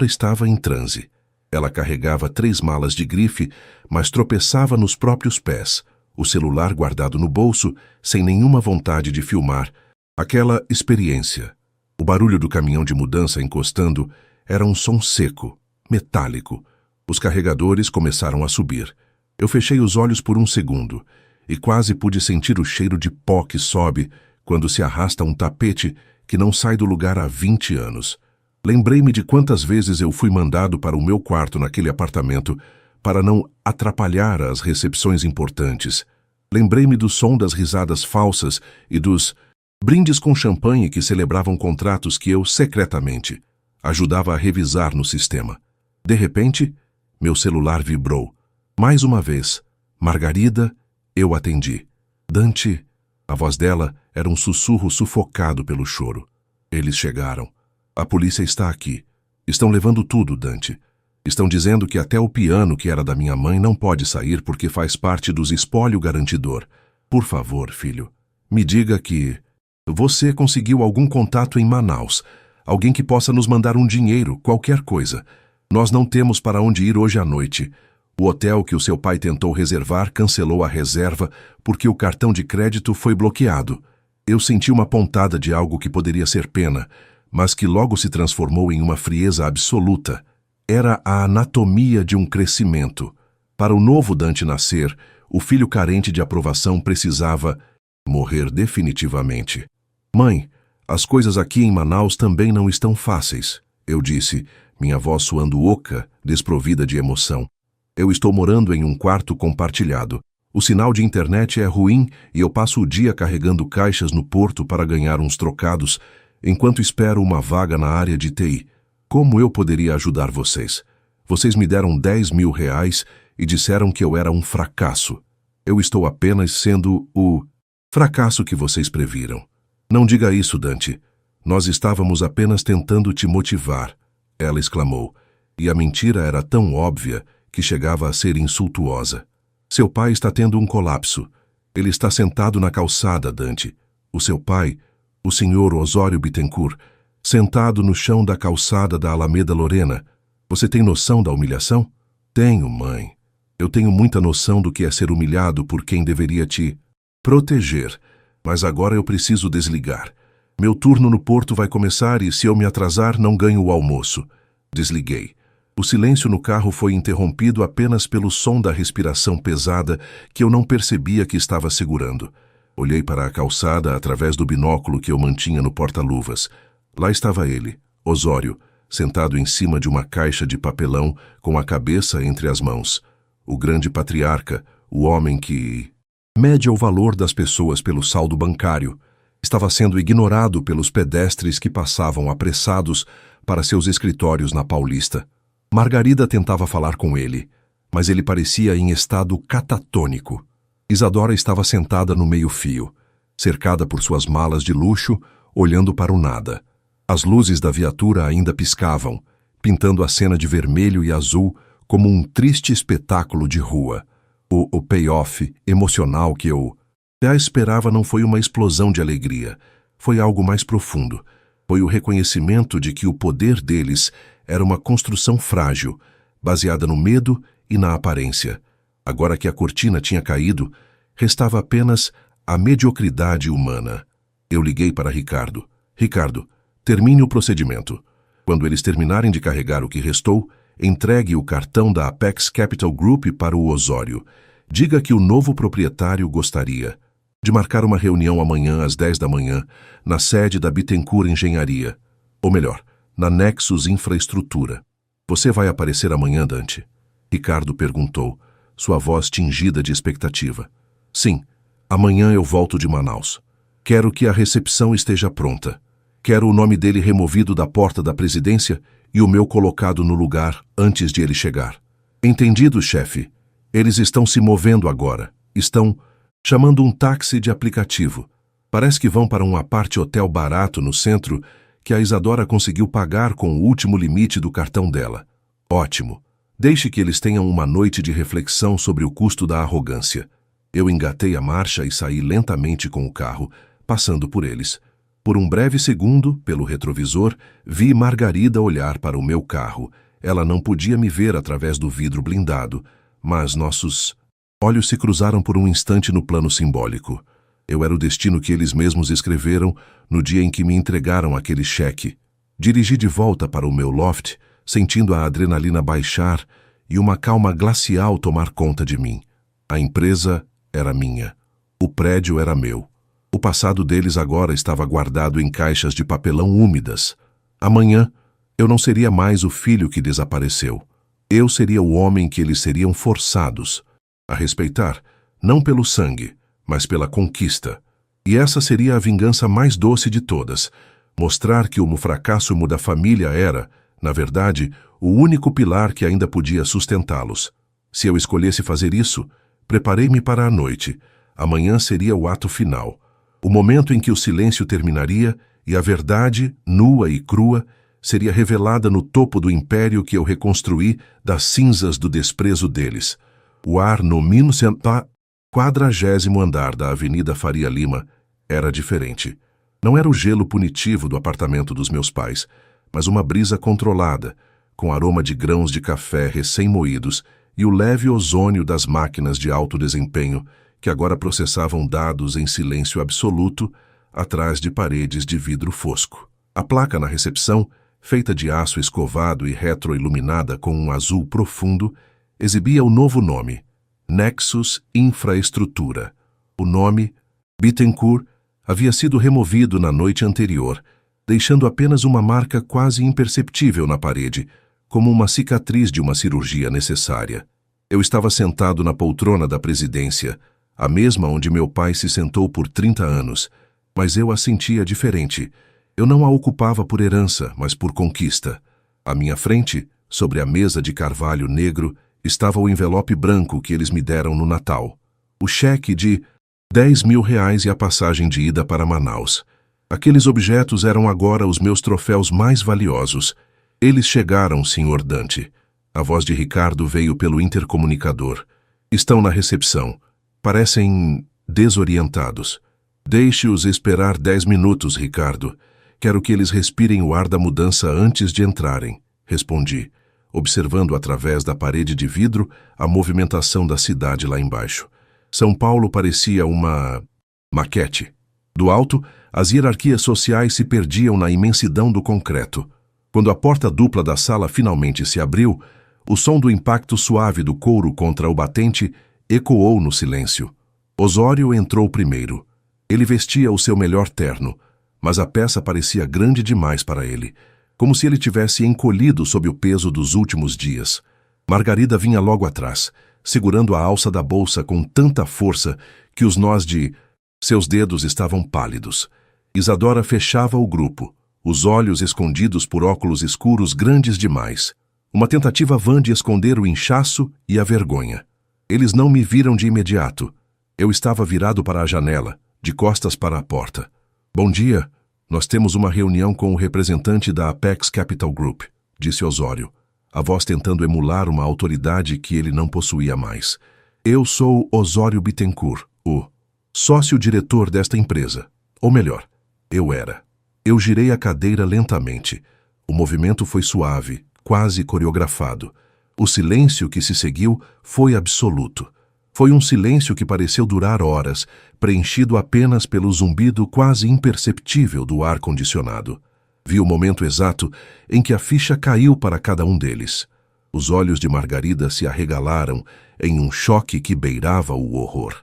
estava em transe. Ela carregava 3 malas de grife, mas tropeçava nos próprios pés, o celular guardado no bolso, sem nenhuma vontade de filmar. Aquela experiência. O barulho do caminhão de mudança encostando era um som seco, metálico. Os carregadores começaram a subir. Eu fechei os olhos por um segundo e quase pude sentir o cheiro de pó que sobe quando se arrasta um tapete que não sai do lugar há 20 anos. Lembrei-me de quantas vezes eu fui mandado para o meu quarto naquele apartamento para não atrapalhar as recepções importantes. Lembrei-me do som das risadas falsas e dos brindes com champanhe que celebravam contratos que eu, secretamente, ajudava a revisar no sistema. De repente, meu celular vibrou. Mais uma vez. Margarida, eu atendi. Dante, a voz dela era um sussurro sufocado pelo choro. Eles chegaram. A polícia está aqui. Estão levando tudo, Dante. Estão dizendo que até o piano que era da minha mãe não pode sair porque faz parte dos espólio garantidor. Por favor, filho, me diga que você conseguiu algum contato em Manaus. Alguém que possa nos mandar um dinheiro, qualquer coisa. Nós não temos para onde ir hoje à noite. O hotel que o seu pai tentou reservar cancelou a reserva porque o cartão de crédito foi bloqueado. Eu senti uma pontada de algo que poderia ser pena, mas que logo se transformou em uma frieza absoluta. Era a anatomia de um crescimento. Para o novo Dante nascer, o filho carente de aprovação precisava morrer definitivamente. Mãe, as coisas aqui em Manaus também não estão fáceis, eu disse, minha voz soando oca, desprovida de emoção. Eu estou morando em um quarto compartilhado. O sinal de internet é ruim e eu passo o dia carregando caixas no porto para ganhar uns trocados, enquanto espero uma vaga na área de TI. Como eu poderia ajudar vocês? Vocês me deram R$10.000 e disseram que eu era um fracasso. Eu estou apenas sendo o fracasso que vocês previram. Não diga isso, Dante. Nós estávamos apenas tentando te motivar, ela exclamou, e a mentira era tão óbvia que chegava a ser insultuosa. Seu pai está tendo um colapso. Ele está sentado na calçada, Dante. O seu pai, o Sr. Osório Bittencourt, sentado no chão da calçada da Alameda Lorena. Você tem noção da humilhação? Tenho, mãe. Eu tenho muita noção do que é ser humilhado por quem deveria te proteger. Mas agora eu preciso desligar. Meu turno no porto vai começar e, se eu me atrasar, não ganho o almoço. Desliguei. O silêncio no carro foi interrompido apenas pelo som da respiração pesada que eu não percebia que estava segurando. Olhei para a calçada através do binóculo que eu mantinha no porta-luvas. Lá estava ele, Osório, sentado em cima de uma caixa de papelão com a cabeça entre as mãos. O grande patriarca, o homem que mede o valor das pessoas pelo saldo bancário, estava sendo ignorado pelos pedestres que passavam apressados para seus escritórios na Paulista. Margarida tentava falar com ele, mas ele parecia em estado catatônico. Isadora estava sentada no meio-fio, cercada por suas malas de luxo, olhando para o nada. As luzes da viatura ainda piscavam, pintando a cena de vermelho e azul como um triste espetáculo de rua. O payoff emocional que eu já esperava não foi uma explosão de alegria, foi algo mais profundo. Foi o reconhecimento de que o poder deles era uma construção frágil, baseada no medo e na aparência. Agora que a cortina tinha caído, restava apenas a mediocridade humana. Eu liguei para Ricardo. Ricardo, termine o procedimento. Quando eles terminarem de carregar o que restou, entregue o cartão da Apex Capital Group para o Osório. Diga que o novo proprietário gostaria de marcar uma reunião amanhã às 10 da manhã, na sede da Bittencourt Engenharia. Ou melhor, na Nexus Infraestrutura. Você vai aparecer amanhã, Dante? Ricardo perguntou, sua voz tingida de expectativa. Sim, amanhã eu volto de Manaus. Quero que a recepção esteja pronta. Quero o nome dele removido da porta da presidência e o meu colocado no lugar antes de ele chegar. Entendido, chefe? Eles estão se movendo agora. Estão chamando um táxi de aplicativo. Parece que vão para um apart-hotel barato no centro que a Isadora conseguiu pagar com o último limite do cartão dela. Ótimo. Deixe que eles tenham uma noite de reflexão sobre o custo da arrogância. Eu engatei a marcha e saí lentamente com o carro, passando por eles. Por um breve segundo, pelo retrovisor, vi Margarida olhar para o meu carro. Ela não podia me ver através do vidro blindado, mas nossos olhos se cruzaram por um instante no plano simbólico. Eu era o destino que eles mesmos escreveram no dia em que me entregaram aquele cheque. Dirigi de volta para o meu loft, sentindo a adrenalina baixar e uma calma glacial tomar conta de mim. A empresa era minha. O prédio era meu. O passado deles agora estava guardado em caixas de papelão úmidas. Amanhã, eu não seria mais o filho que desapareceu. Eu seria o homem que eles seriam forçados a respeitar, não pelo sangue, mas pela conquista. E essa seria a vingança mais doce de todas. Mostrar que o fracasso da família era, na verdade, o único pilar que ainda podia sustentá-los. Se eu escolhesse fazer isso, preparei-me para a noite. Amanhã seria o ato final. O momento em que o silêncio terminaria e a verdade, nua e crua, seria revelada no topo do império que eu reconstruí das cinzas do desprezo deles. O ar no 40º andar da Avenida Faria Lima era diferente. Não era o gelo punitivo do apartamento dos meus pais, mas uma brisa controlada, com aroma de grãos de café recém-moídos e o leve ozônio das máquinas de alto desempenho que agora processavam dados em silêncio absoluto atrás de paredes de vidro fosco. A placa na recepção, feita de aço escovado e retroiluminada com um azul profundo, exibia o novo nome, Nexus Infraestrutura. O nome, Bittencourt, havia sido removido na noite anterior, deixando apenas uma marca quase imperceptível na parede, como uma cicatriz de uma cirurgia necessária. Eu estava sentado na poltrona da presidência, a mesma onde meu pai se sentou por 30 anos, mas eu a sentia diferente. Eu não a ocupava por herança, mas por conquista. À minha frente, sobre a mesa de carvalho negro, estava o envelope branco que eles me deram no Natal. O cheque de R$10.000 e a passagem de ida para Manaus. Aqueles objetos eram agora os meus troféus mais valiosos. Eles chegaram, Sr. Dante. A voz de Ricardo veio pelo intercomunicador. Estão na recepção. Parecem desorientados. Deixe-os esperar 10 minutos, Ricardo. Quero que eles respirem o ar da mudança antes de entrarem, respondi, observando através da parede de vidro a movimentação da cidade lá embaixo. São Paulo parecia uma maquete. Do alto, as hierarquias sociais se perdiam na imensidão do concreto. Quando a porta dupla da sala finalmente se abriu, o som do impacto suave do couro contra o batente ecoou no silêncio. Osório entrou primeiro. Ele vestia o seu melhor terno, mas a peça parecia grande demais para ele, como se ele tivesse encolhido sob o peso dos últimos dias. Margarida vinha logo atrás, segurando a alça da bolsa com tanta força que os nós de seus dedos estavam pálidos. Isadora fechava o grupo, os olhos escondidos por óculos escuros grandes demais. Uma tentativa vã de esconder o inchaço e a vergonha. Eles não me viram de imediato. Eu estava virado para a janela, de costas para a porta. Bom dia, nós temos uma reunião com o representante da Apex Capital Group, disse Osório, a voz tentando emular uma autoridade que ele não possuía mais. Eu sou Osório Bittencourt, o sócio-diretor desta empresa. Ou melhor, eu era. Eu girei a cadeira lentamente. O movimento foi suave, quase coreografado. O silêncio que se seguiu foi absoluto. Foi um silêncio que pareceu durar horas, preenchido apenas pelo zumbido quase imperceptível do ar-condicionado. Vi o momento exato em que a ficha caiu para cada um deles. Os olhos de Margarida se arregalaram em um choque que beirava o horror.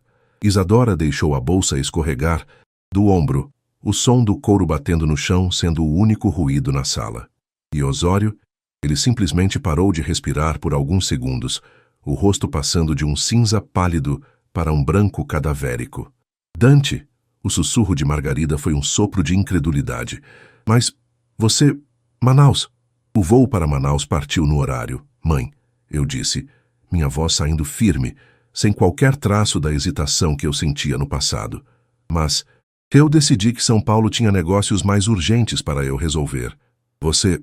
Isadora deixou a bolsa escorregar do ombro, o som do couro batendo no chão sendo o único ruído na sala. E Osório, ele simplesmente parou de respirar por alguns segundos, o rosto passando de um cinza pálido para um branco cadavérico. Dante! O sussurro de Margarida foi um sopro de incredulidade. Mas você... Manaus! O voo para Manaus partiu no horário. Mãe, eu disse, minha voz saindo firme, sem qualquer traço da hesitação que eu sentia no passado. Mas eu decidi que São Paulo tinha negócios mais urgentes para eu resolver. Você...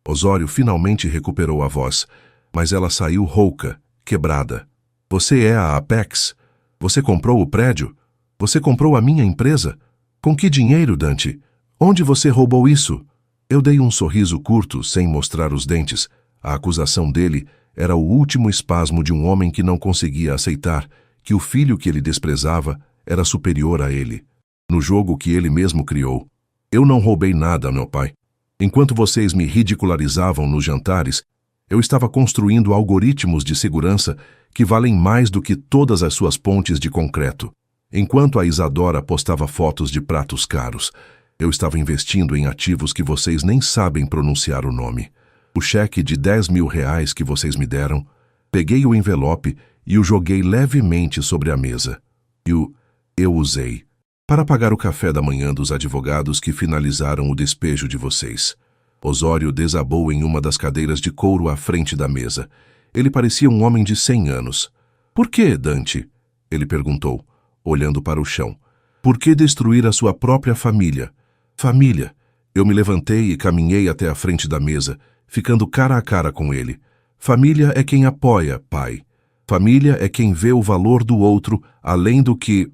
Osório finalmente recuperou a voz, mas ela saiu rouca, quebrada. Você é a Apex? Você comprou o prédio? Você comprou a minha empresa? Com que dinheiro, Dante? Onde você roubou isso? Eu dei um sorriso curto, sem mostrar os dentes. A acusação dele era o último espasmo de um homem que não conseguia aceitar que o filho que ele desprezava era superior a ele, no jogo que ele mesmo criou. Eu não roubei nada, meu pai. Enquanto vocês me ridicularizavam nos jantares, eu estava construindo algoritmos de segurança que valem mais do que todas as suas pontes de concreto. Enquanto a Isadora postava fotos de pratos caros, eu estava investindo em ativos que vocês nem sabem pronunciar o nome. O cheque de R$10.000 que vocês me deram, peguei o envelope e o joguei levemente sobre a mesa. Eu usei para pagar o café da manhã dos advogados que finalizaram o despejo de vocês. Osório desabou em uma das cadeiras de couro à frente da mesa. Ele parecia um homem de 100 anos. Por que, Dante? Ele perguntou, olhando para o chão. Por que destruir a sua própria família? Família. Eu me levantei e caminhei até a frente da mesa, ficando cara a cara com ele. Família é quem apoia, pai. Família é quem vê o valor do outro além do que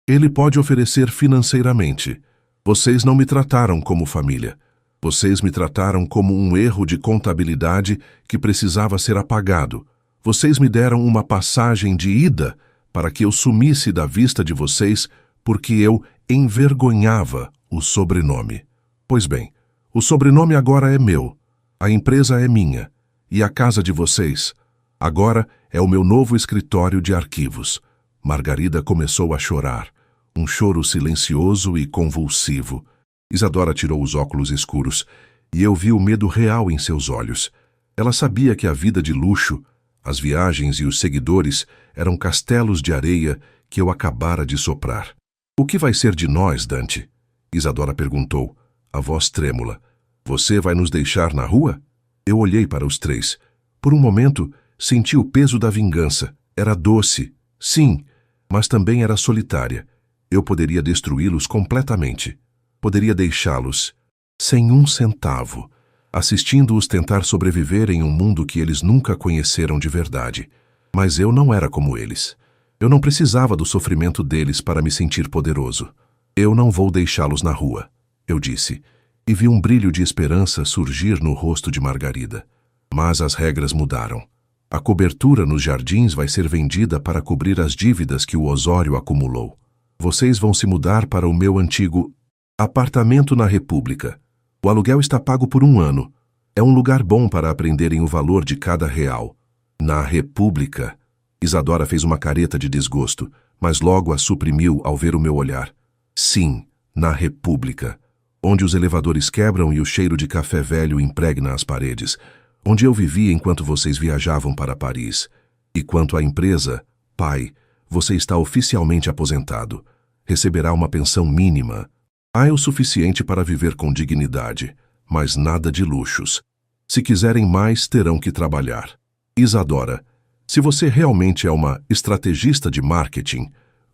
ele pode oferecer financeiramente. Vocês não me trataram como família. Vocês me trataram como um erro de contabilidade que precisava ser apagado. Vocês me deram uma passagem de ida para que eu sumisse da vista de vocês porque eu envergonhava o sobrenome. Pois bem, o sobrenome agora é meu, a empresa é minha, e a casa de vocês agora é o meu novo escritório de arquivos. Margarida começou a chorar, um choro silencioso e convulsivo. Isadora tirou os óculos escuros, e eu vi o medo real em seus olhos. Ela sabia que a vida de luxo, as viagens e os seguidores eram castelos de areia que eu acabara de soprar. O que vai ser de nós, Dante? Isadora perguntou, a voz trêmula. Você vai nos deixar na rua? Eu olhei para os três. Por um momento, senti o peso da vingança. Era doce, sim, mas também era solitária. Eu poderia destruí-los completamente. Poderia deixá-los sem um centavo, assistindo-os tentar sobreviver em um mundo que eles nunca conheceram de verdade. Mas eu não era como eles. Eu não precisava do sofrimento deles para me sentir poderoso. Eu não vou deixá-los na rua, eu disse, e vi um brilho de esperança surgir no rosto de Margarida. Mas as regras mudaram. A cobertura nos jardins vai ser vendida para cobrir as dívidas que o Osório acumulou. Vocês vão se mudar para o meu antigo apartamento na República. O aluguel está pago por 1 ano. É um lugar bom para aprenderem o valor de cada real. Na República. Isadora fez uma careta de desgosto, mas logo a suprimiu ao ver o meu olhar. Sim, na República. Onde os elevadores quebram e o cheiro de café velho impregna as paredes. Onde eu vivi enquanto vocês viajavam para Paris. E quanto à empresa, pai, você está oficialmente aposentado. Receberá uma pensão mínima. Há o suficiente para viver com dignidade, mas nada de luxos. Se quiserem mais, terão que trabalhar. Isadora, se você realmente é uma estrategista de marketing,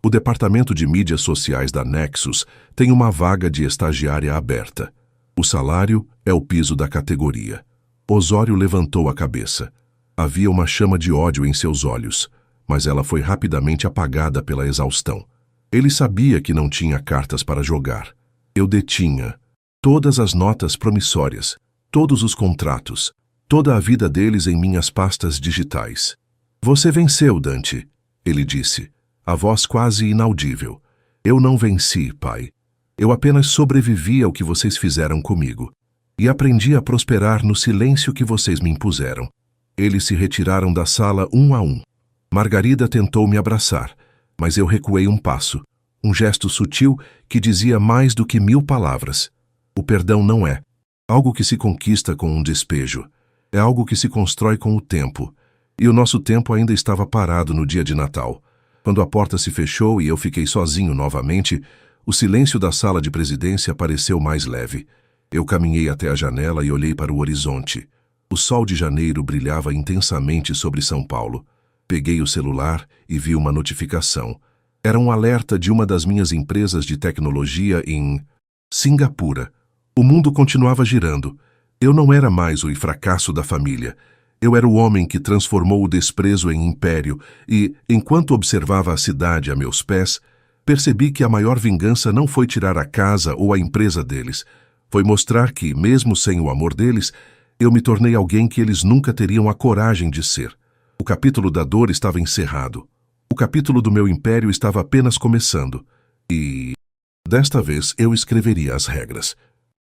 o departamento de mídias sociais da Nexus tem uma vaga de estagiária aberta. O salário é o piso da categoria. Osório levantou a cabeça. Havia uma chama de ódio em seus olhos, mas ela foi rapidamente apagada pela exaustão. Ele sabia que não tinha cartas para jogar. Eu detinha todas as notas promissórias, todos os contratos, toda a vida deles em minhas pastas digitais. Você venceu, Dante, ele disse, a voz quase inaudível. Eu não venci, pai. Eu apenas sobrevivi ao que vocês fizeram comigo. E aprendi a prosperar no silêncio que vocês me impuseram. Eles se retiraram da sala um a um. Margarida tentou me abraçar, mas eu recuei um passo. Um gesto sutil que dizia mais do que 1000 palavras. O perdão não é algo que se conquista com um despejo. É algo que se constrói com o tempo. E o nosso tempo ainda estava parado no dia de Natal. Quando a porta se fechou e eu fiquei sozinho novamente, o silêncio da sala de presidência pareceu mais leve. Eu caminhei até a janela e olhei para o horizonte. O sol de janeiro brilhava intensamente sobre São Paulo. Peguei o celular e vi uma notificação. Era um alerta de uma das minhas empresas de tecnologia em Singapura. O mundo continuava girando. Eu não era mais o fracasso da família. Eu era o homem que transformou o desprezo em império e, enquanto observava a cidade a meus pés, percebi que a maior vingança não foi tirar a casa ou a empresa deles. Foi mostrar que, mesmo sem o amor deles, eu me tornei alguém que eles nunca teriam a coragem de ser. O capítulo da dor estava encerrado. O capítulo do meu império estava apenas começando. E, desta vez, eu escreveria as regras.